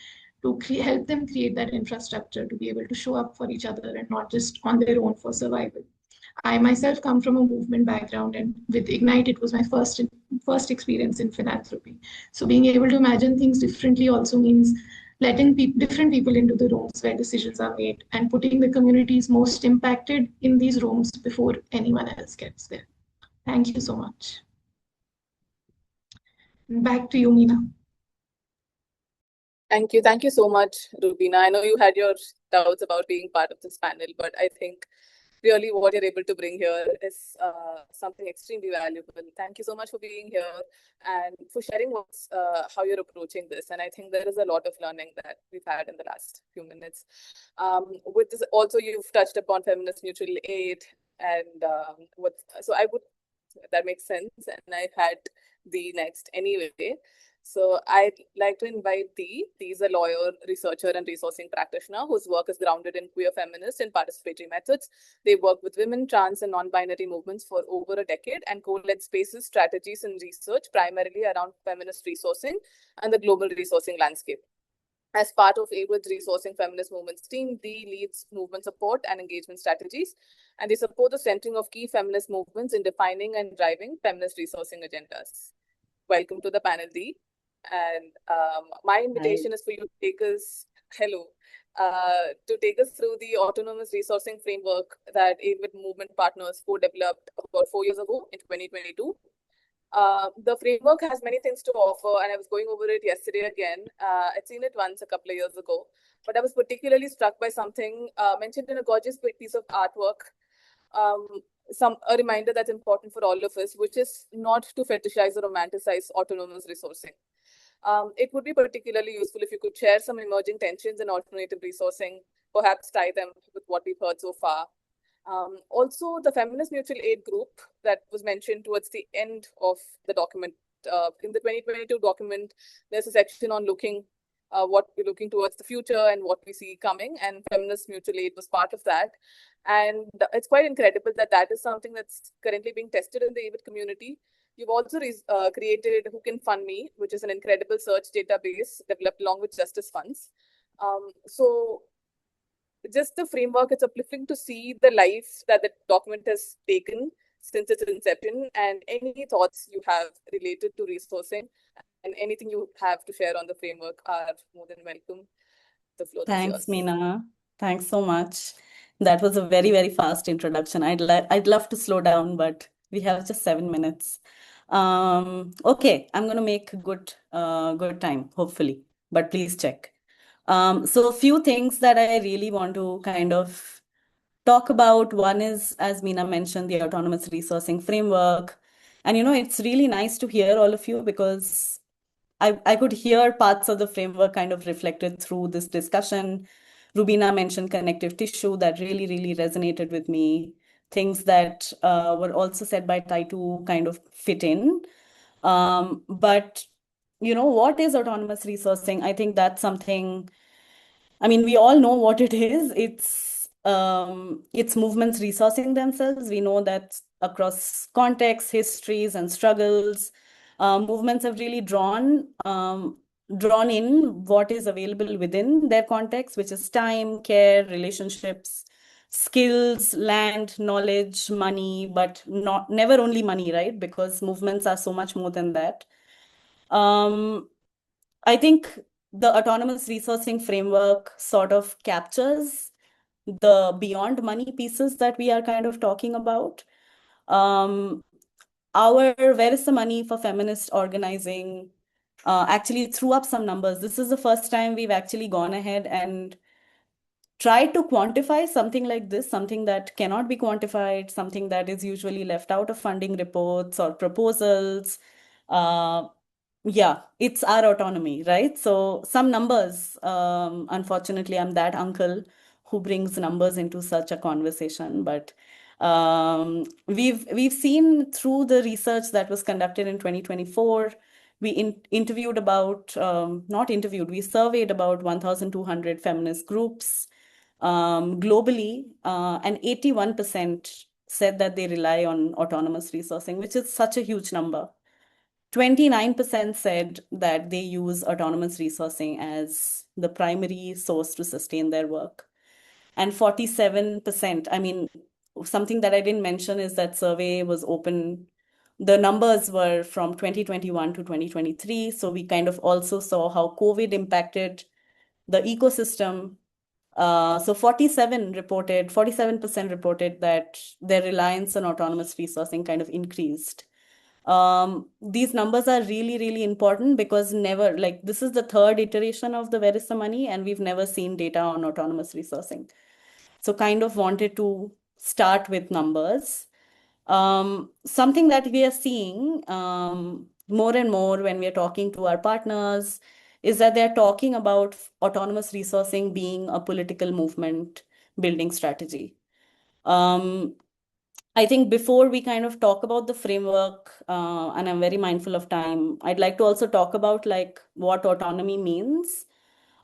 to help them create that infrastructure to be able to show up for each other and not just on their own for survival. I myself come from a movement background, and with Ignite, it was my first experience in philanthropy. So being able to imagine things differently also means letting different people into the rooms where decisions are made and putting the communities most impacted in these rooms before anyone else gets there. Thank you so much. Back to you, Meena. Thank you. Thank you so much, Rubina. I know you had your doubts about being part of this panel, but I think really what you're able to bring here is something extremely valuable. Thank you so much for being here and for sharing how you're approaching this. And I think there is a lot of learning that we've had in the last few minutes. With this, also you've touched upon feminist mutual aid, and that makes sense. And I had the next anyway. So I'd like to invite Dee. Dee is a lawyer, researcher, and resourcing practitioner whose work is grounded in queer feminist and participatory methods. They work with women, trans, and non-binary movements for over a decade and co-led spaces, strategies, and research primarily around feminist resourcing and the global resourcing landscape. As part of AWID's Resourcing Feminist Movements team, Dee leads movement support and engagement strategies, and they support the centering of key feminist movements in defining and driving feminist resourcing agendas. Welcome to the panel, Dee. And my invitation is for you to take us, to take us through the autonomous resourcing framework that AWID movement partners co-developed about 4 years ago in 2022. The framework has many things to offer, and I was going over it yesterday again. I'd seen it once a couple of years ago, but I was particularly struck by something mentioned in a gorgeous piece of artwork, a reminder that's important for all of us, which is not to fetishize or romanticize autonomous resourcing. It would be particularly useful if you could share some emerging tensions in alternative resourcing, perhaps tie them with what we've heard so far. Also, the Feminist Mutual Aid Group that was mentioned towards the end of the document, in the 2022 document, there's a section on looking what we're looking towards the future and what we see coming. And Feminist Mutual Aid was part of that. And it's quite incredible that that is something that's currently being tested in the AVID community. You've also created Who Can Fund Me, which is an incredible search database developed along with Justice Funds. So just the framework, it's uplifting to see the life that the document has taken since its inception, and any thoughts you have related to resourcing and anything you have to share on the framework are more than welcome. The floor is Thanks, yours. Meena. Thanks so much. That was a very, very fast introduction. I'd love to slow down, but we have just 7 minutes. Okay, I'm gonna make good time, hopefully, but please check. So a few things that I really want to kind of talk about. One is, as Meena mentioned, the autonomous resourcing framework. And it's really nice to hear all of you because I could hear parts of the framework kind of reflected through this discussion. Rubina mentioned connective tissue that really, really resonated with me. Things that were also said by Taitu kind of fit in. But what is autonomous resourcing? I think that's something, I mean, we all know what it is. It's movements resourcing themselves. We know that across contexts, histories, and struggles, movements have really drawn in what is available within their context, which is time, care, relationships, skills, land, knowledge, money, but never only money, right? Because movements are so much more than that. I think the autonomous resourcing framework sort of captures the beyond money pieces that we are kind of talking about. Our Where is the Money for Feminist organizing actually threw up some numbers. This is the first time we've actually gone ahead and tried to quantify something like this, something that cannot be quantified, something that is usually left out of funding reports or proposals. Yeah, it's our autonomy, right? So some numbers, unfortunately, I'm that uncle who brings numbers into such a conversation, but we've seen through the research that was conducted in 2024, we interviewed about, not interviewed, we surveyed about 1,200 feminist groups globally, and 81% said that they rely on autonomous resourcing, which is such a huge number. 29% said that they use autonomous resourcing as the primary source to sustain their work. And 47%, I mean, something that I didn't mention is that survey was open. The numbers were from 2021 to 2023. So we kind of also saw how COVID impacted the ecosystem. So 47% reported that their reliance on autonomous resourcing kind of increased. These numbers are really, really important because this is the third iteration of the Where is the Money, and we've never seen data on autonomous resourcing. So kind of wanted to start with numbers. Something that we are seeing more and more when we are talking to our partners is that they're talking about autonomous resourcing being a political movement building strategy. I think before we kind of talk about the framework, and I'm very mindful of time, I'd like to also talk about what autonomy means.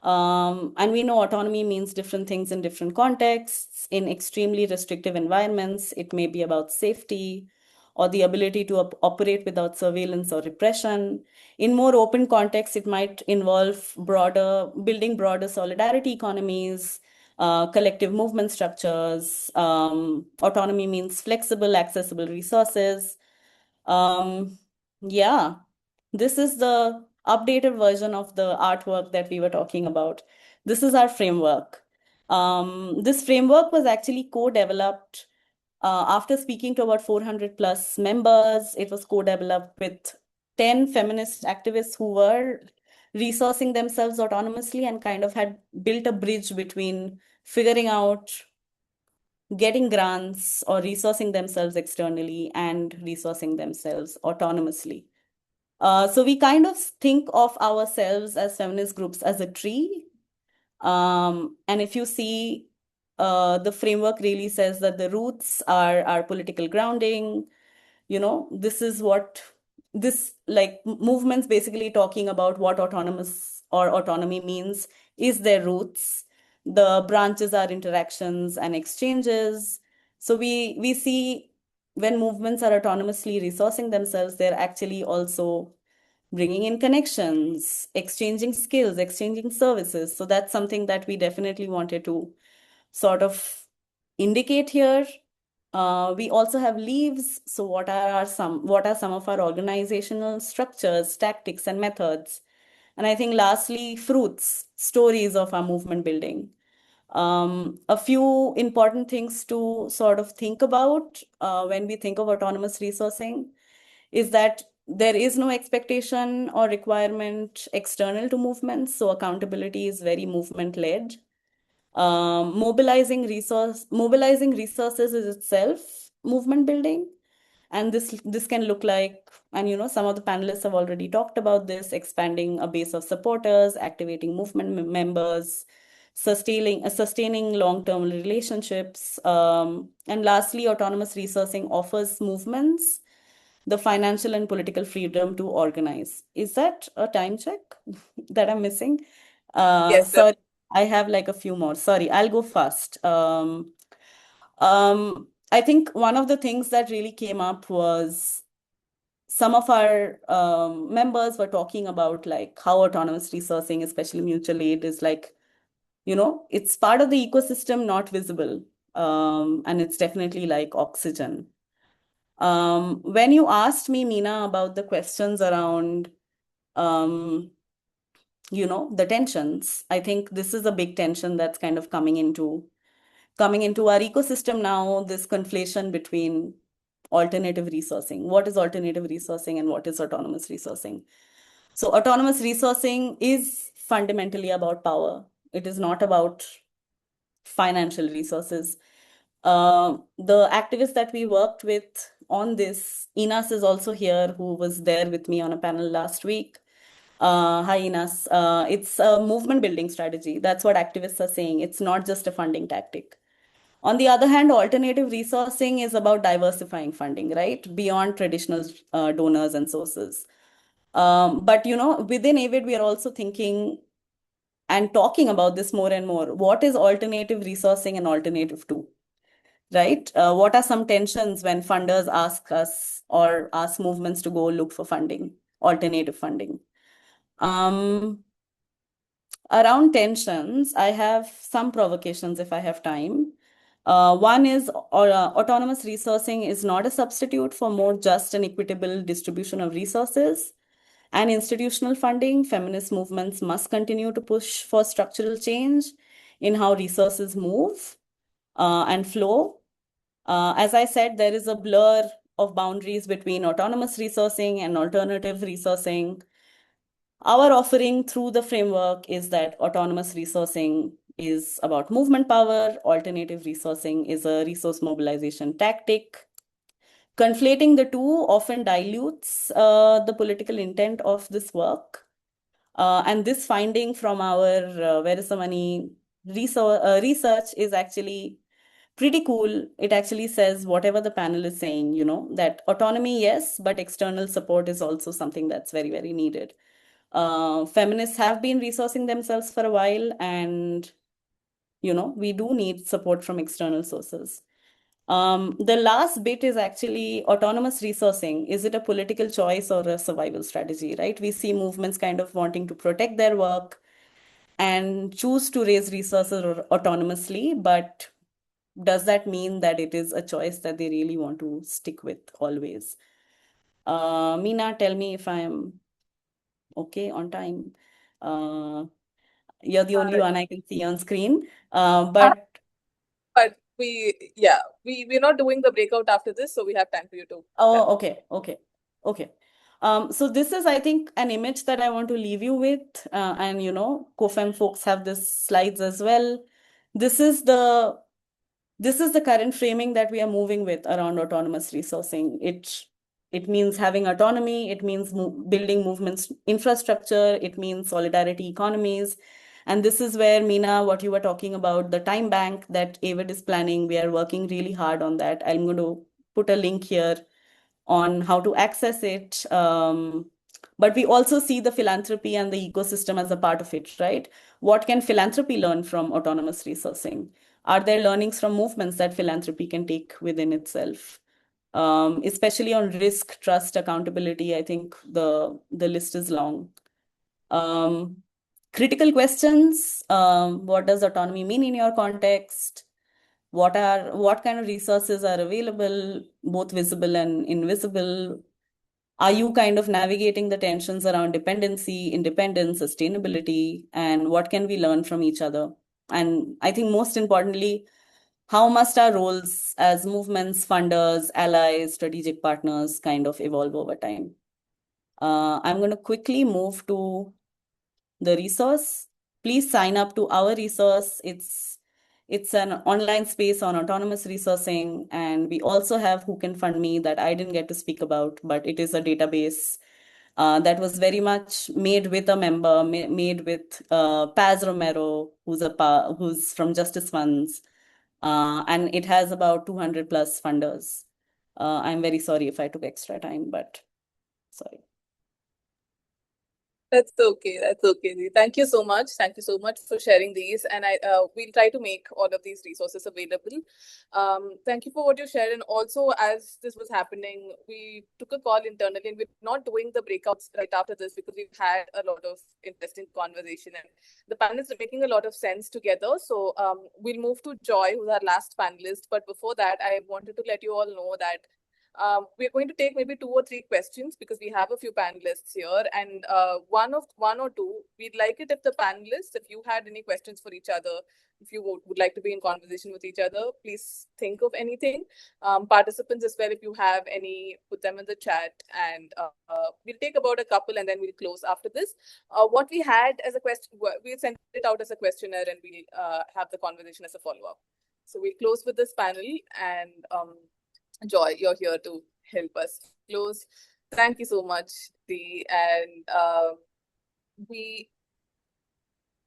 And we know autonomy means different things in different contexts. In extremely restrictive environments, it may be about safety or the ability to operate without surveillance or repression. In more open contexts, it might involve building broader solidarity economies, collective movement structures. Autonomy means flexible, accessible resources. Yeah, this is the updated version of the artwork that we were talking about. This is our framework. This framework was actually co-developed after speaking to about 400 plus members. It was co-developed with 10 feminist activists who were resourcing themselves autonomously and kind of had built a bridge between figuring out getting grants or resourcing themselves externally and resourcing themselves autonomously. So we kind of think of ourselves as feminist groups as a tree. And if you see, the framework really says that the roots are our political grounding. This is what this movements basically talking about what autonomous or autonomy means is their roots. The branches are interactions and exchanges. So we see when movements are autonomously resourcing themselves, they're actually also bringing in connections, exchanging skills, exchanging services. So that's something that we definitely wanted to sort of indicate here. We also have leaves. So what are some of our organizational structures, tactics, and methods? And I think lastly, fruits, stories of our movement building. A few important things to sort of think about when we think of autonomous resourcing is that there is no expectation or requirement external to movements. So accountability is very movement led. Mobilizing resources is itself movement building. And this can look like, and some of the panelists have already talked about this, expanding a base of supporters, activating movement members, sustaining long-term relationships. And lastly, autonomous resourcing offers movements the financial and political freedom to organize. Is that a time check that I'm missing? Yes, Sorry, I have like a few more. Sorry, I'll go fast. I think one of the things that really came up was some of our members were talking about like how autonomous resourcing, especially mutual aid, is like, it's part of the ecosystem, not visible. And it's definitely like oxygen. When you asked me, Meena, about the questions around, the tensions, I think this is a big tension that's kind of coming into our ecosystem now, this conflation between alternative resourcing. What is alternative resourcing and what is autonomous resourcing? So autonomous resourcing is fundamentally about power. It is not about financial resources. The activists that we worked with on this, Inas is also here, who was there with me on a panel last week. Hi, Inas. It's a movement building strategy. That's what activists are saying. It's not just a funding tactic. On the other hand, alternative resourcing is about diversifying funding, right? Beyond traditional donors and sources. But, within AVID, we are also thinking and talking about this more and more. What is alternative resourcing and alternative to, right? What are some tensions when funders ask us or ask movements to go look for funding, alternative funding? Around tensions, I have some provocations if I have time. One is autonomous resourcing is not a substitute for more just and equitable distribution of resources and institutional funding. Feminist movements must continue to push for structural change in how resources move and flow. As I said, there is a blur of boundaries between autonomous resourcing and alternative resourcing. Our offering through the framework is that autonomous resourcing is about movement power, alternative resourcing is a resource mobilization tactic. Conflating the two often dilutes the political intent of this work. And this finding from our Where is the Money research is actually pretty cool. It actually says whatever the panel is saying, that autonomy, yes, but external support is also something that's very, very needed. Feminists have been resourcing themselves for a while, and we do need support from external sources. The last bit is actually autonomous resourcing. Is it a political choice or a survival strategy, right? We see movements kind of wanting to protect their work and choose to raise resources autonomously, but does that mean that it is a choice that they really want to stick with always? Meena, tell me if I am okay on time. You're the only one I can see on screen. But we're not doing the breakout after this, so we have time for you to. Oh, okay. So this is, I think, an image that I want to leave you with. And CoFem folks have this slides as well. This is the current framing that we are moving with around autonomous resourcing. It means having autonomy. It means building movements infrastructure. It means solidarity economies. And this is where, Meena, what you were talking about, the time bank that AVID is planning, we are working really hard on that. I'm going to put a link here on how to access it. But we also see the philanthropy and the ecosystem as a part of it, right? What can philanthropy learn from autonomous resourcing? Are there learnings from movements that philanthropy can take within itself? Especially on risk, trust, accountability, I think the list is long. Critical questions, what does autonomy mean in your context? What kind of resources are available, both visible and invisible? Are you kind of navigating the tensions around dependency, independence, sustainability, and what can we learn from each other? And I think most importantly, how must our roles as movements, funders, allies, strategic partners kind of evolve over time? I'm going to quickly move to the resource. Please sign up to our resource. It's an online space on autonomous resourcing, and we also have Who Can Fund Me that I didn't get to speak about, but it is a database that was very much made with a member, made with Paz Romero, who's from Justice Funds, and it has about 200 plus funders. I'm very sorry if I took extra time, but sorry. That's okay. That's okay. Thank you so much. Thank you so much for sharing these. And we'll try to make all of these resources available. Thank you for what you shared. And also, as this was happening, we took a call internally, and we're not doing the breakouts right after this because we've had a lot of interesting conversation, and the panelists are making a lot of sense together. So we'll move to Joy, who's our last panelist. But before that, I wanted to let you all know that we're going to take maybe 2 or 3 questions because we have a few panelists here, and one or two, we'd like it if the panelists, if you had any questions for each other, if you would like to be in conversation with each other, please think of anything. Participants as well, if you have any, put them in the chat, and we'll take about a couple and then we'll close after this. What we had as a question, we'll send it out as a questionnaire and we'll have the conversation as a follow-up. So we'll close with this panel, and Joy, you're here to help us close. Thank you so much, Dee. And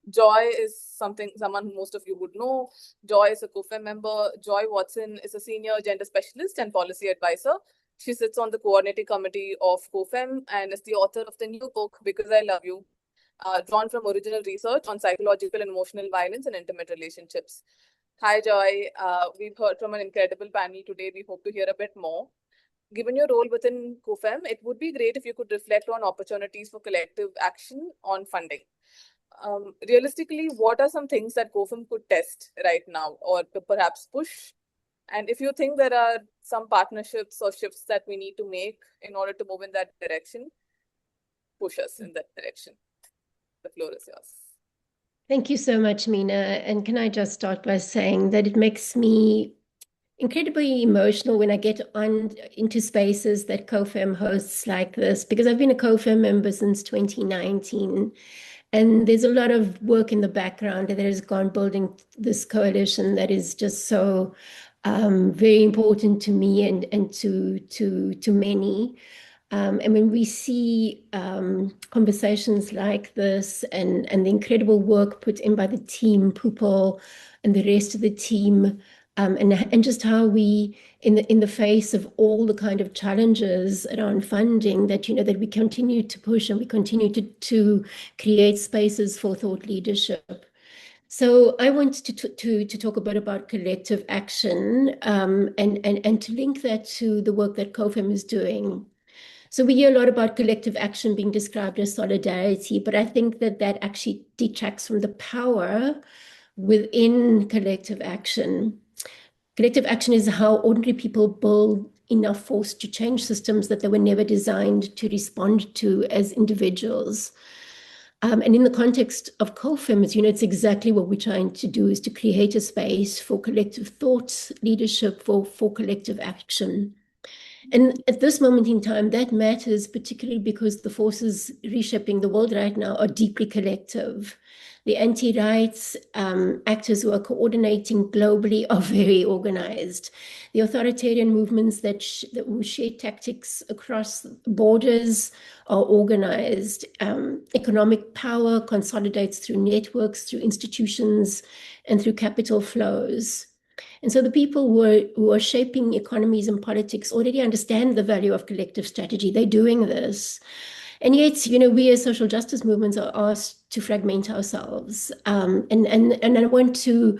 Joy is someone who most of you would know. Joy is a COFEM member. Joy Watson is a senior gender specialist and policy advisor. She sits on the coordinating committee of COFEM and is the author of the new book, Because I Love You, drawn from original research on psychological and emotional violence and intimate relationships. Hi, Joy. We've heard from an incredible panel today. We hope to hear a bit more. Given your role within COFEM, it would be great if you could reflect on opportunities for collective action on funding. Realistically, what are some things that COFEM could test right now or perhaps push? And if you think there are some partnerships or shifts that we need to make in order to move in that direction, push us in that direction. The floor is yours. Thank you so much, Meena. And can I just start by saying that it makes me incredibly emotional when I get into spaces that COFEM hosts like this, because I've been a COFEM member since 2019. And there's a lot of work in the background that has gone building this coalition that is just so very important to me and to many. And when we see conversations like this and the incredible work put in by the team, Pupil and the rest of the team, and just how we, in the face of all the kind of challenges around funding, that that we continue to push and we continue to create spaces for thought leadership. So I want to talk a bit about collective action and to link that to the work that COFEM is doing. So we hear a lot about collective action being described as solidarity, but I think that actually detracts from the power within collective action. Collective action is how ordinary people build enough force to change systems that they were never designed to respond to as individuals. And in the context of COFEM, it's exactly what we're trying to do, is to create a space for collective thought, leadership, for collective action. And at this moment in time, that matters particularly because the forces reshaping the world right now are deeply collective. The anti-rights actors who are coordinating globally are very organized. The authoritarian movements that share tactics across borders are organized. Economic power consolidates through networks, through institutions, and through capital flows. And so the people who are shaping economies and politics already understand the value of collective strategy. They're doing this. And yet, we as social justice movements are asked to fragment ourselves. And I want to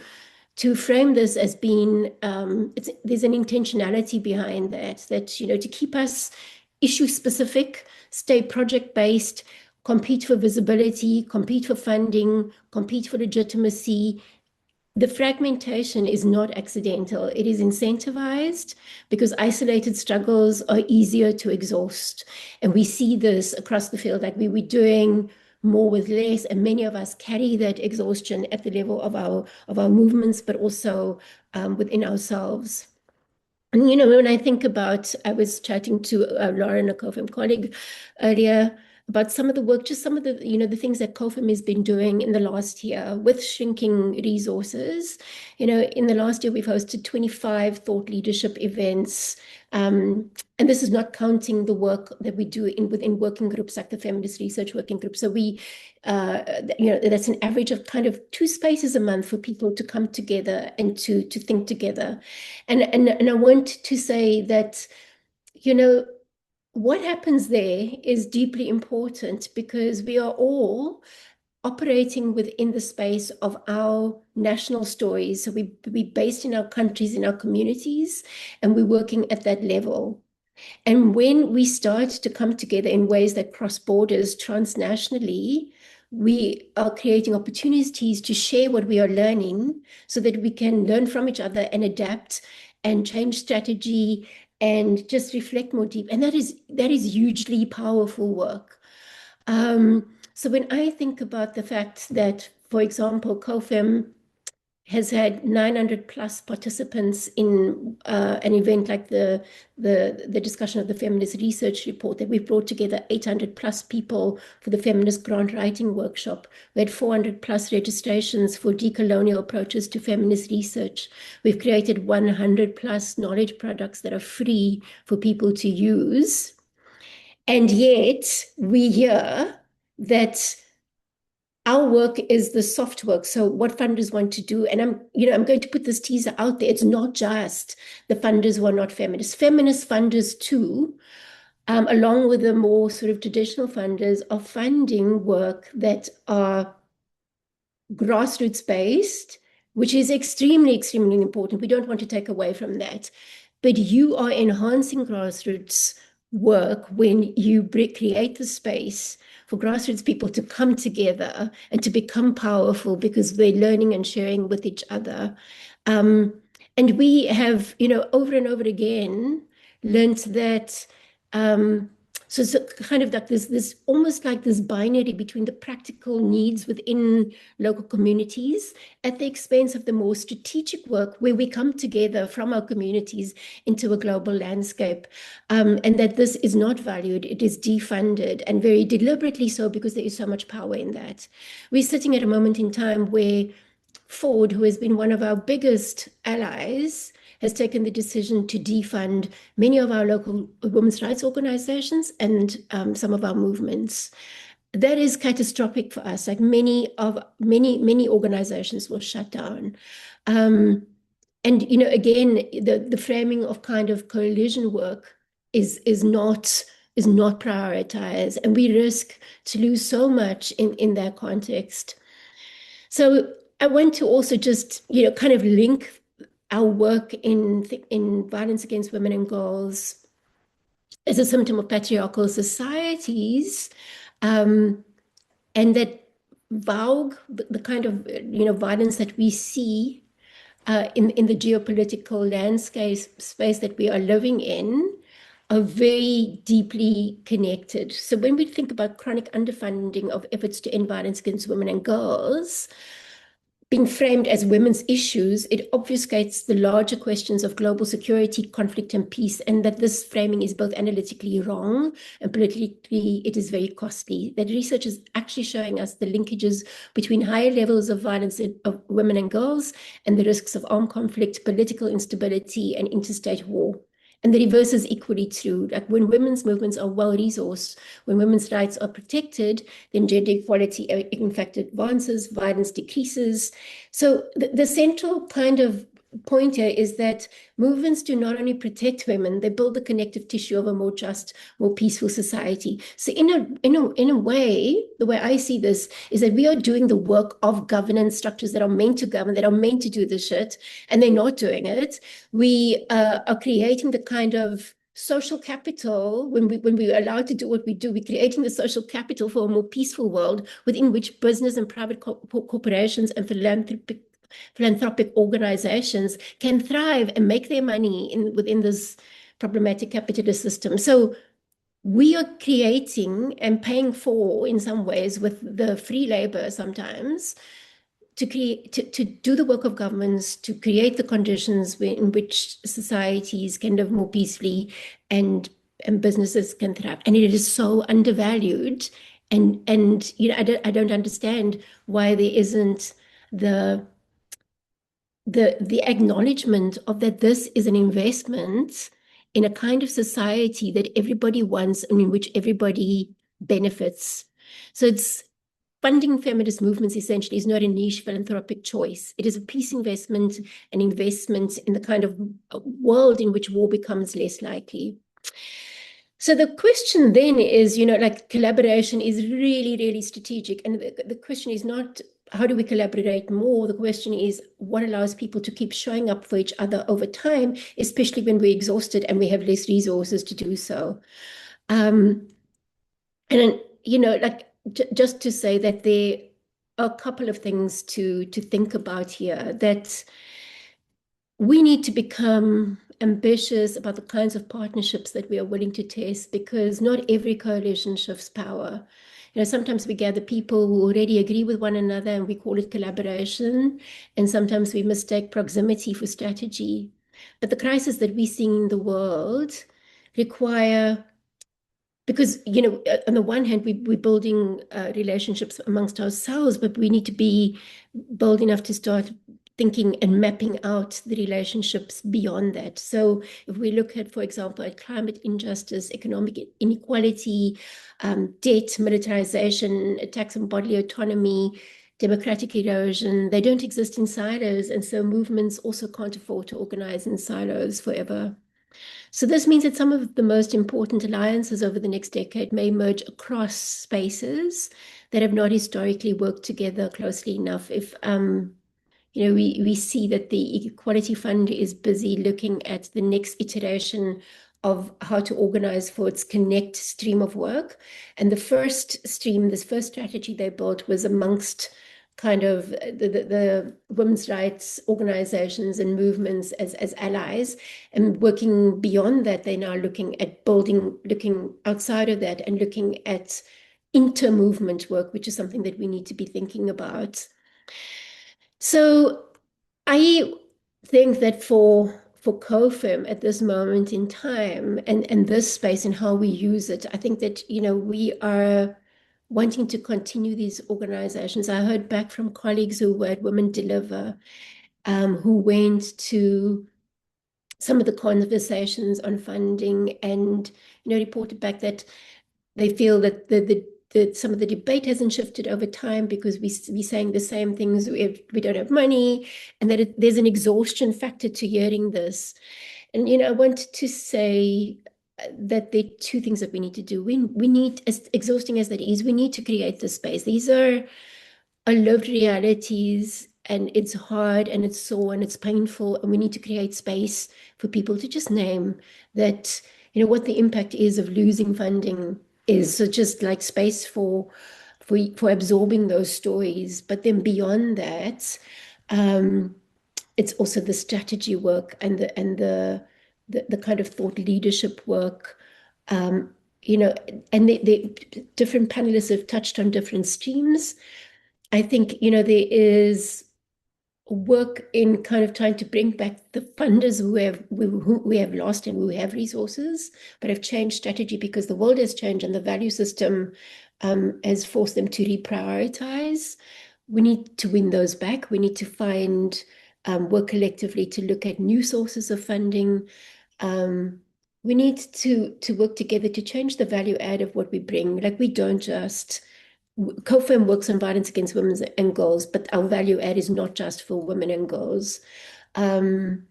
frame this as being, there's an intentionality behind that, to keep us issue specific, stay project based, compete for visibility, compete for funding, compete for legitimacy. The fragmentation is not accidental. It is incentivized because isolated struggles are easier to exhaust. And we see this across the field, like we're doing more with less, and many of us carry that exhaustion at the level of our movements, but also within ourselves. And when I think about, I was chatting to Lauren, a COFAM colleague, earlier about some of the work, just some of the the things that COFAM has been doing in the last year with shrinking resources. In the last year, we've hosted 25 thought leadership events. And this is not counting the work that we do within working groups like the Feminist Research Working Group. So we, that's an average of kind of 2 spaces a month for people to come together and to think together. And I want to say that, what happens there is deeply important because we are all operating within the space of our national stories. So we're based in our countries, in our communities, and we're working at that level. And when we start to come together in ways that cross borders transnationally, we are creating opportunities to share what we are learning so that we can learn from each other and adapt and change strategy and just reflect more deep. And that is hugely powerful work. So when I think about the fact that, for example, COFAM has had 900 plus participants in an event like the discussion of the Feminist Research Report, that we've brought together 800 plus people for the Feminist Grant Writing Workshop. We had 400 plus registrations for decolonial approaches to feminist research. We've created 100 plus knowledge products that are free for people to use. And yet we hear that our work is the soft work. So what funders want to do, and I'm going to put this teaser out there. It's not just the funders who are not feminists. Feminist funders too, along with the more sort of traditional funders, are funding work that are grassroots based, which is extremely, extremely important. We don't want to take away from that. But you are enhancing grassroots work when you create the space for grassroots people to come together and to become powerful because they're learning and sharing with each other. And we have, over and over again, learned that so it's kind of like this almost like this binary between the practical needs within local communities at the expense of the more strategic work where we come together from our communities into a global landscape, and that this is not valued, it is defunded, and very deliberately so because there is so much power in that. We're sitting at a moment in time where Ford, who has been one of our biggest allies, has taken the decision to defund many of our local women's rights organizations and some of our movements. That is catastrophic for us. Like many organizations will shut down. And again, the framing of kind of coalition work is not prioritized, and we risk to lose so much in that context. So I want to also just kind of link our work in violence against women and girls as a symptom of patriarchal societies, and that VAWG, the kind of violence that we see in the geopolitical landscape space that we are living in, are very deeply connected. So when we think about chronic underfunding of efforts to end violence against women and girls, being framed as women's issues, it obfuscates the larger questions of global security, conflict, and peace, and that this framing is both analytically wrong and politically it is very costly. That research is actually showing us the linkages between higher levels of violence of women and girls and the risks of armed conflict, political instability, and interstate war. And the reverse is equally true. Like when women's movements are well-resourced, when women's rights are protected, then gender equality in fact advances, violence decreases. So the central kind of point here is that movements do not only protect women, they build the connective tissue of a more just, more peaceful society. So in a way, the way I see this is that we are doing the work of governance structures that are meant to govern, that are meant to do this shit, and they're not doing it. We are creating the kind of social capital. When we're allowed to do what we do, we're creating the social capital for a more peaceful world within which business and private corporations and philanthropic organizations can thrive and make their money within this problematic capitalist system. So we are creating and paying for, in some ways, with the free labor sometimes, to do the work of governments, to create the conditions in which societies can live more peacefully and businesses can thrive. And it is so undervalued. And you know, I don't understand why there isn't the acknowledgement of that this is an investment in a kind of society that everybody wants and in which everybody benefits. So it's funding feminist movements essentially is not a niche philanthropic choice. It is a peace investment, an investment in the kind of world in which war becomes less likely. So the question then is, you know, like collaboration is really, really strategic. And the question is not how do we collaborate more? The question is what allows people to keep showing up for each other over time, especially when we're exhausted and we have less resources to do so. And, you know, like just to say that there are a couple of things to think about here, that we need to become ambitious about the kinds of partnerships that we are willing to test, because not every coalition shifts power. You know, sometimes we gather people who already agree with one another and we call it collaboration. And sometimes we mistake proximity for strategy. But the crisis that we see in the world require, because, you know, on the one hand, we're building relationships amongst ourselves, but we need to be bold enough to start thinking and mapping out the relationships beyond that. So if we look at, for example, at climate injustice, economic inequality, debt, militarization, attacks on bodily autonomy, democratic erosion, they don't exist in silos. And so movements also can't afford to organize in silos forever. So this means that some of the most important alliances over the next decade may emerge across spaces that have not historically worked together closely enough. If you know, we see that the Equality Fund is busy looking at the next iteration of how to organize for its Connect stream of work. And the first stream, this first strategy they built was amongst kind of the women's rights organizations and movements as allies. And working beyond that, they're now looking at looking outside of that and looking at inter-movement work, which is something that we need to be thinking about. So I think that for CoFem at this moment in time and this space and how we use it, I think that, you know, we are wanting to continue these organizations. I heard back from colleagues who were at Women Deliver, who went to some of the conversations on funding and, you know, reported back that they feel that some of the debate hasn't shifted over time because we're saying the same things. We don't have money, and that there's an exhaustion factor to hearing this. And, you know, I want to say that there are two things that we need to do. We need, as exhausting as that is, we need to create the space. These are lived realities, and it's hard and it's sore and it's painful, and we need to create space for people to just name that, you know, what the impact is of losing funding is. So just like space for absorbing those stories. But then beyond that, it's also the strategy work and the kind of thought leadership work. You know, and the different panelists have touched on different streams. I think, you know, there is work in kind of trying to bring back the funders who we have lost and who have resources, but have changed strategy because the world has changed and the value system has forced them to reprioritize. We need to win those back. We need to find work collectively to look at new sources of funding. We need to work together to change the value add of what we bring. Like, we don't just CoFem works on violence against women and girls, but our value add is not just for women and girls. And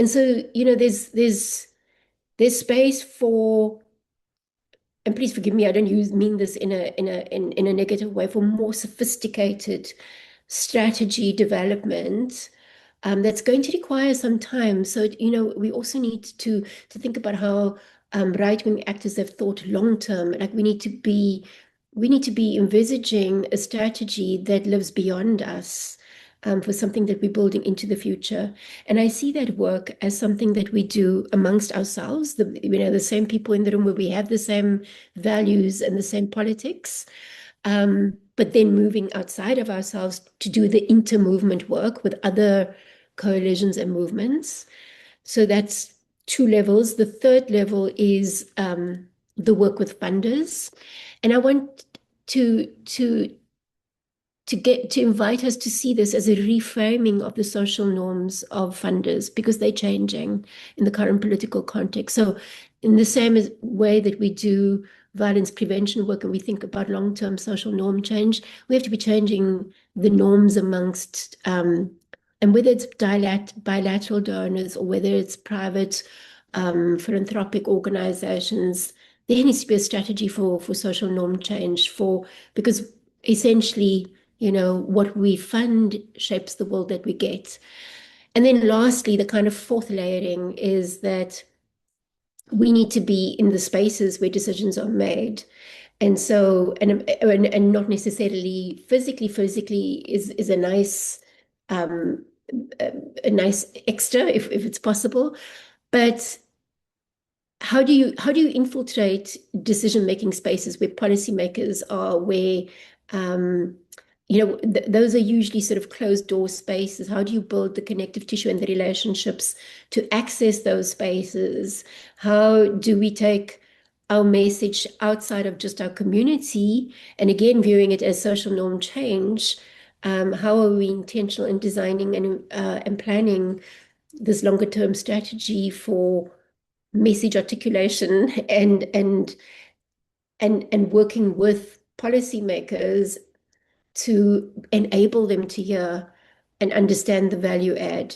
so, there's space for, and please forgive me, I don't mean this in a negative way, for more sophisticated strategy development. That's going to require some time. So, we also need to think about how right-wing actors have thought long-term. Like we need to be envisaging a strategy that lives beyond us, for something that we're building into the future. And I see that work as something that we do amongst ourselves, the same people in the room, where we have the same values and the same politics. But then moving outside of ourselves to do the inter-movement work with other coalitions and movements. So that's 2 levels. The third level is the work with funders. And I want to invite us to see this as a reframing of the social norms of funders, because they're changing in the current political context. So in the same way that we do violence prevention work and we think about long-term social norm change, we have to be changing the norms amongst, and whether it's bilateral donors or whether it's private philanthropic organizations, there needs to be a strategy for social norm change, because essentially, what we fund shapes the world that we get. And then lastly, the kind of fourth layering is that we need to be in the spaces where decisions are made. And so, and not necessarily physically is a nice extra if it's possible. But how do you infiltrate decision-making spaces where policymakers are, where those are usually sort of closed door spaces? How do you build the connective tissue and the relationships to access those spaces? How do we take our message outside of just our community, and again, viewing it as social norm change? How are we intentional in designing and planning this longer term strategy for message articulation and working with policymakers to enable them to hear and understand the value add?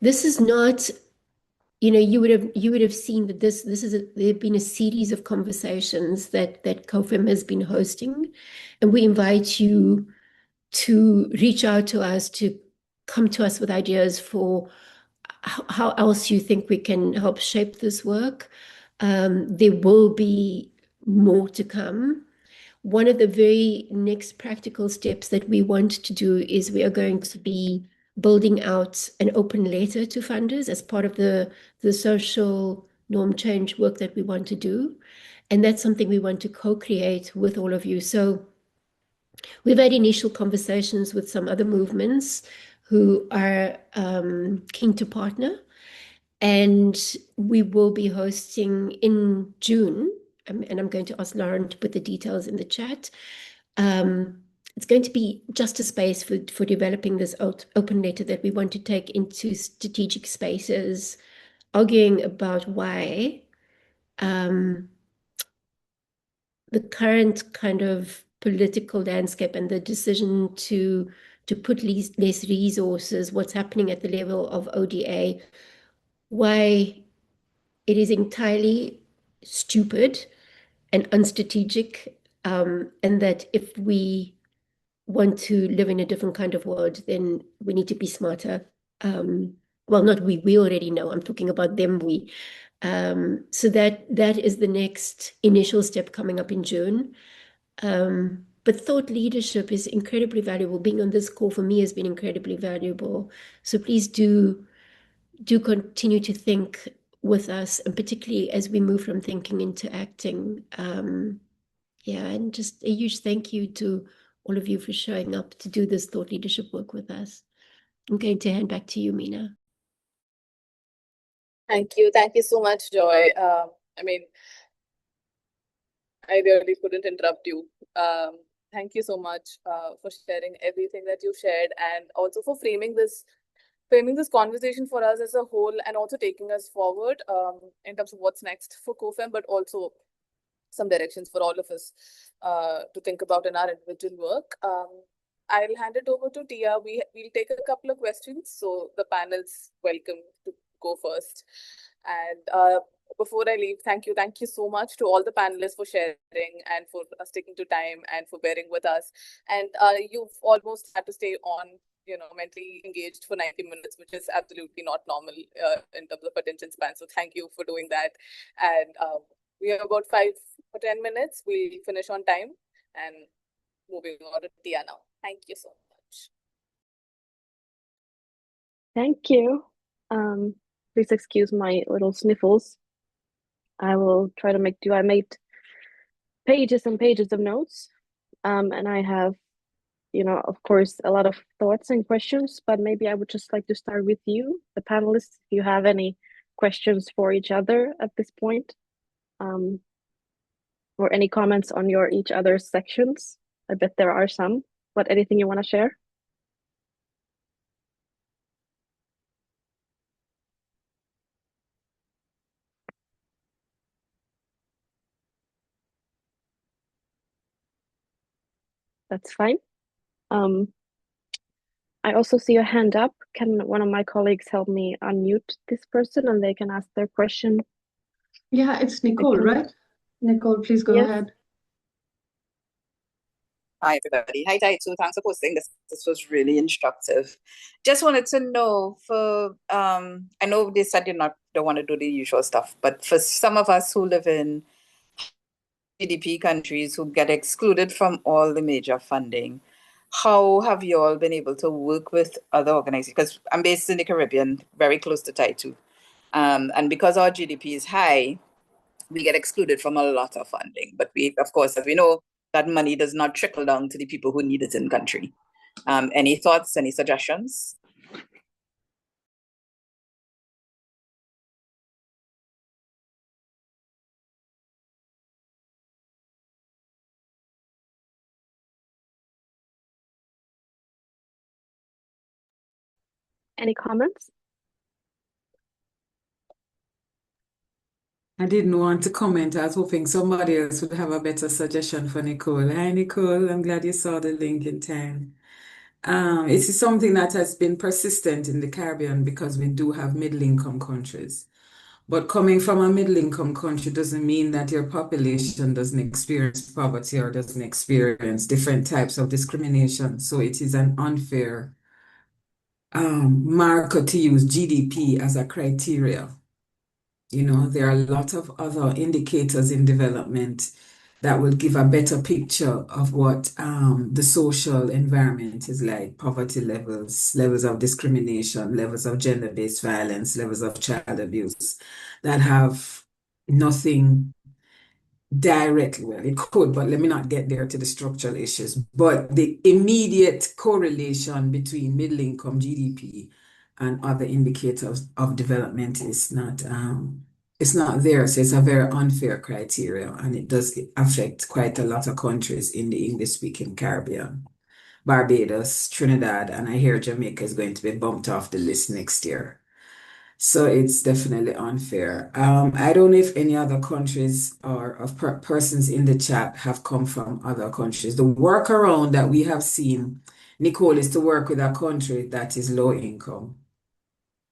This is not, you would have seen that there have been a series of conversations that COFEM has been hosting, and we invite you to reach out to us, to come to us with ideas for how else you think we can help shape this work. There will be more to come. One of the very next practical steps that we want to do is we are going to be building out an open letter to funders as part of the social norm change work that we want to do. And that's something we want to co-create with all of you. So we've had initial conversations with some other movements who are keen to partner. And we will be hosting in June, and I'm going to ask Lauren to put the details in the chat. It's going to be just a space for developing this open letter that we want to take into strategic spaces, arguing about why the current kind of political landscape and the decision to put less resources, what's happening at the level of ODA, why it is entirely stupid and unstrategic, and that if we want to live in a different kind of world, then we need to be smarter. Well, not we already know, I'm talking about them, we. So that is the next initial step coming up in June. But thought leadership is incredibly valuable. Being on this call for me has been incredibly valuable. So please do continue to think with us, and particularly as we move from thinking into acting. And just a huge thank you to all of you for showing up to do this thought leadership work with us. I'm going to hand back to you, Mina. Thank you so much, Joy. I really couldn't interrupt you. Thank you so much for sharing everything that you shared, and also for framing this conversation for us as a whole, and also taking us forward in terms of what's next for COFEM, but also some directions for all of us to think about in our individual work. I'll hand it over to Tia. We'll take a couple of questions, so the panel's welcome to go first. And before I leave, thank you so much to all the panelists for sharing and for sticking to time and for bearing with us. And you've almost had to stay on, mentally engaged for 90 minutes, which is absolutely not normal in terms of attention span. So thank you for doing that. And we have about 5 or 10 minutes. We'll finish on time and moving on to Tia now. Thank you so much. Thank you. Please excuse my little sniffles. I will try to make do. I made pages and pages of notes, and I have, of course, a lot of thoughts and questions, but maybe I would just like to start with you, the panelists, if you have any questions for each other at this point, or any comments on each other's sections. I bet there are some, but anything you want to share? That's fine. I also see your hand up. Can one of my colleagues help me unmute this person and they can ask their question? Yeah, it's Nicole, right? Nicole, please go ahead. Hi, everybody. Hi, Taitu. Thanks for posting this. This was really instructive. Just wanted to know I know they said you don't want to do the usual stuff, but for some of us who live in GDP countries who get excluded from all the major funding, how have you all been able to work with other organizations? Because I'm based in the Caribbean, very close to Taitu. And because our GDP is high, we get excluded from a lot of funding. But we, of course, as we know, that money does not trickle down to the people who need it in country. Any thoughts, any suggestions? Any comments? I didn't want to comment. I was hoping somebody else would have a better suggestion for Nicole. Hi, Nicole. I'm glad you saw the link in time. It is something that has been persistent in the Caribbean because we do have middle-income countries. But coming from a middle-income country doesn't mean that your population doesn't experience poverty or doesn't experience different types of discrimination. So it is an unfair marker to use GDP as a criteria. There are a lot of other indicators in development that will give a better picture of what the social environment is like: poverty levels, levels of discrimination, levels of gender-based violence, levels of child abuse, that have nothing directly, well, it could, but let me not get there to the structural issues. But the immediate correlation between middle income GDP and other indicators of development is not it's not there. So it's a very unfair criteria, and it does affect quite a lot of countries in the English-speaking Caribbean. Barbados, Trinidad, and I hear Jamaica is going to be bumped off the list next year. So it's definitely unfair. I don't know if any other countries or of persons in the chat have come from other countries. The workaround that we have seen, Nicole, is to work with a country that is low income.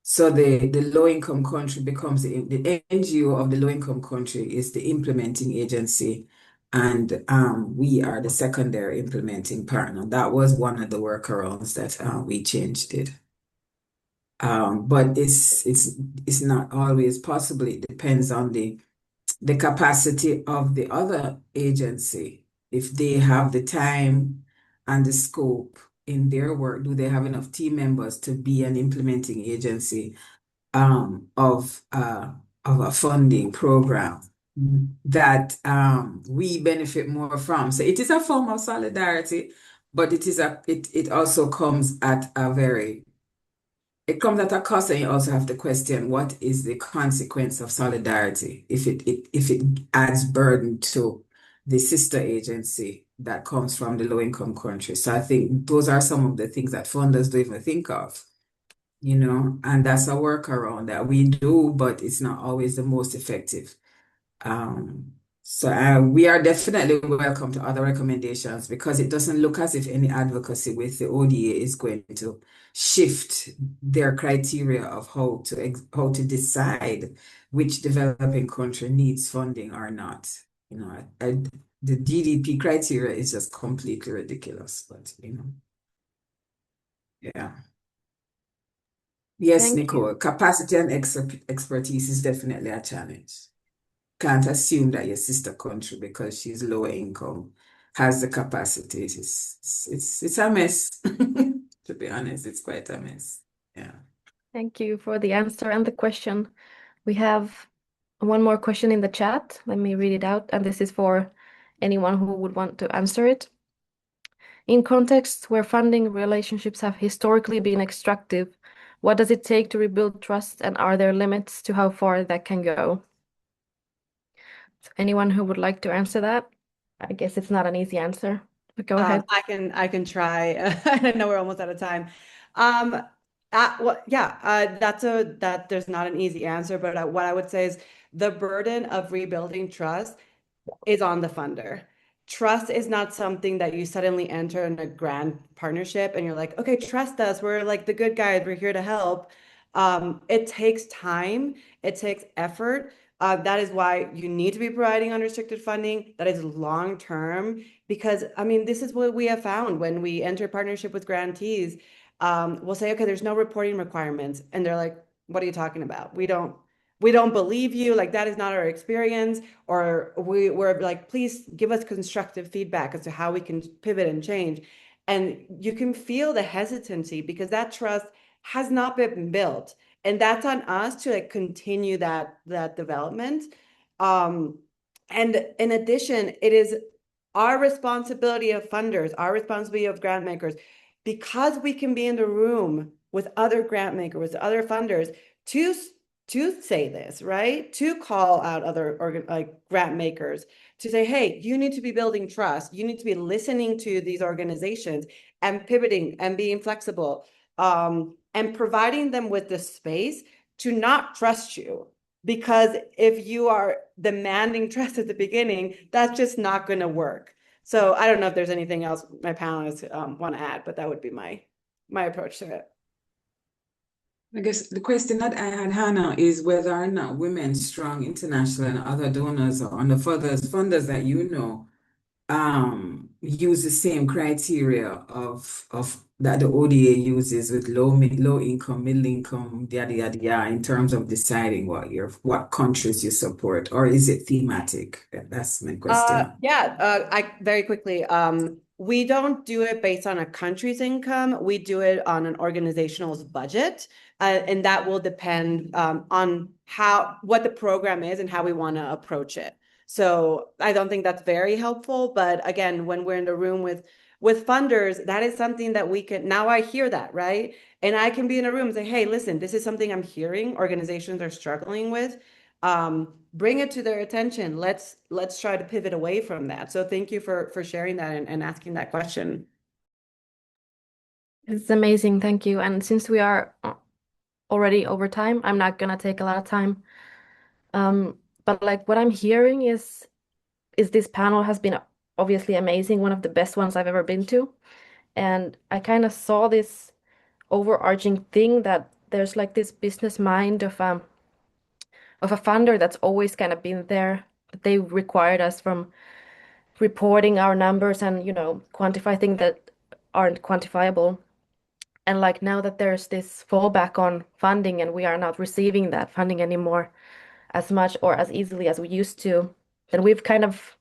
So the low income country becomes the NGO of the low income country is the implementing agency, and we are the secondary implementing partner. That was one of the workarounds that we changed it. But it's not always possible. It depends on the capacity of the other agency. If they have the time and the scope in their work, do they have enough team members to be an implementing agency of a funding program that we benefit more from? So it is a form of solidarity, but it also comes at a cost, and you also have to question what is the consequence of solidarity if it adds burden to the sister agency that comes from the low-income country. So I think those are some of the things that funders don't even think of, and that's a workaround that we do, but it's not always the most effective. So we are definitely welcome to other recommendations because it doesn't look as if any advocacy with the ODA is going to shift their criteria of how to decide which developing country needs funding or not. You know, the DDP criteria is just completely ridiculous, but yeah. Yes, Thank you. Nicole, capacity and expertise is definitely a challenge. Can't assume that your sister country, because she's lower income, has the capacity. It's a mess. To be honest, it's quite a mess. Yeah. Thank you for the answer and the question. We have one more question in the chat. Let me read it out, and this is for anyone who would want to answer it. In contexts where funding relationships have historically been extractive, what does it take to rebuild trust, and are there limits to how far that can go? Anyone who would like to answer that? I guess it's not an easy answer, but go ahead. I can try. I know we're almost out of time. That there's not an easy answer, but what I would say is the burden of rebuilding trust is on the funder. Trust is not something that you suddenly enter in a grand partnership and you're like, okay, trust us. We're like the good guys. We're here to help. It takes time. It takes effort. That is why you need to be providing unrestricted funding that is long term, because I mean, this is what we have found when we enter partnership with grantees. We'll say, okay, there's no reporting requirements. And they're like, what are you talking about? We don't believe you. Like, that is not our experience. Or we're like, please give us constructive feedback as to how we can pivot and change. And you can feel the hesitancy because that trust has not been built. And that's on us to like continue that development. And in addition, it is our responsibility of funders, our responsibility of grant makers, because we can be in the room with other grant makers, with other funders to say this, right? To call out other grant makers, to say, hey, you need to be building trust. You need to be listening to these organizations and pivoting and being flexible, and providing them with the space to not trust you. Because if you are demanding trust at the beginning, that's just not going to work. So I don't know if there's anything else my panelists want to add, but that would be my approach to it. I guess the question that I had, Hannah, is whether or not Women Strong International and other donors or the funders that use the same criteria of that the ODA uses with low income, middle income, yada yada yada, in terms of deciding what countries you support, or is it thematic? That's my question. I very quickly. We don't do it based on a country's income. We do it on an organizational's budget, and that will depend on what the program is and how we want to approach it. So I don't think that's very helpful. But again, when we're in the room with funders, that is something that we can. Now I hear that, right? And I can be in a room and say, hey, listen, this is something I'm hearing organizations are struggling with. Bring it to their attention. Let's try to pivot away from that. So thank you for sharing that and asking that question. It's amazing. Thank you. And since we are already over time, I'm not gonna take a lot of time. But like what I'm hearing is this panel has been obviously amazing, one of the best ones I've ever been to. And I kind of saw this overarching thing that there's like this business mind of a funder that's always kind of been there. But they required us from reporting our numbers and, quantify things that aren't quantifiable. And like now that there's this fallback on funding and we are not receiving that funding anymore as much or as easily as we used to, then we've kind of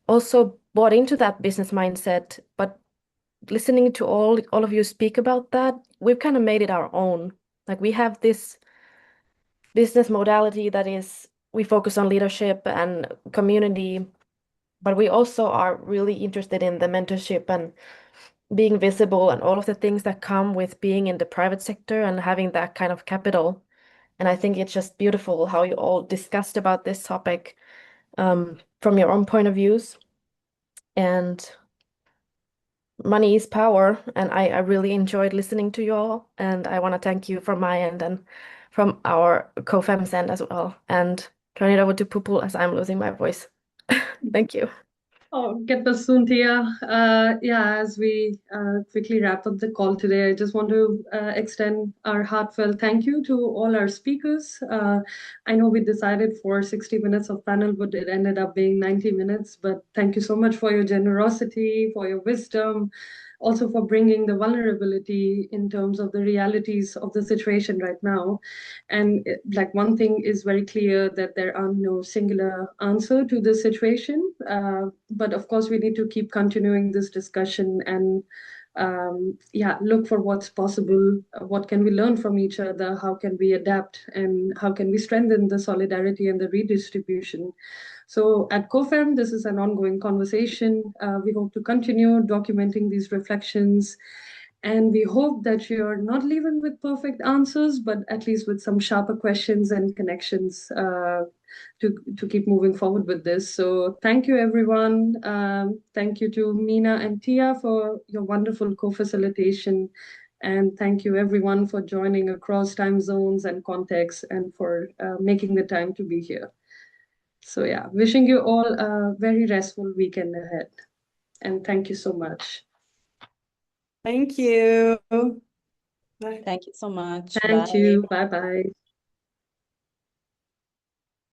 also bought into that business mindset. But listening to all of you speak about that, we've kind of made it our own. Like we have this business modality that is we focus on leadership and community, but we also are really interested in the mentorship and being visible and all of the things that come with being in the private sector and having that kind of capital. And I think it's just beautiful how you all discussed about this topic from your own point of views. And money is power, and I really enjoyed listening to you all. And I want to thank you from my end and from our co-fem's end as well. And turn it over to Pupul as I'm losing my voice. Thank you. Oh, get well soon, Tia. Yeah, as we quickly wrap up the call today, I just want to extend our heartfelt thank you to all our speakers. I know we decided for 60 minutes of panel, but it ended up being 90 minutes. But thank you so much for your generosity, for your wisdom, also for bringing the vulnerability in terms of the realities of the situation right now. And like one thing is very clear that there are no singular answer to this situation. But of course, we need to keep continuing this discussion and yeah, look for what's possible. What can we learn from each other? How can we adapt? And how can we strengthen the solidarity and the redistribution? So at COFAM, this is an ongoing conversation. We hope to continue documenting these reflections. And we hope that you're not leaving with perfect answers, but at least with some sharper questions and connections to keep moving forward with this. So thank you, everyone. Thank you to Mina and Tia for your wonderful co-facilitation. And thank you, everyone, for joining across time zones and contexts and for making the time to be here. So yeah, wishing you all a very restful weekend ahead. And thank you so much. Thank you. Thank you so much. Thank Bye. you. Bye-bye.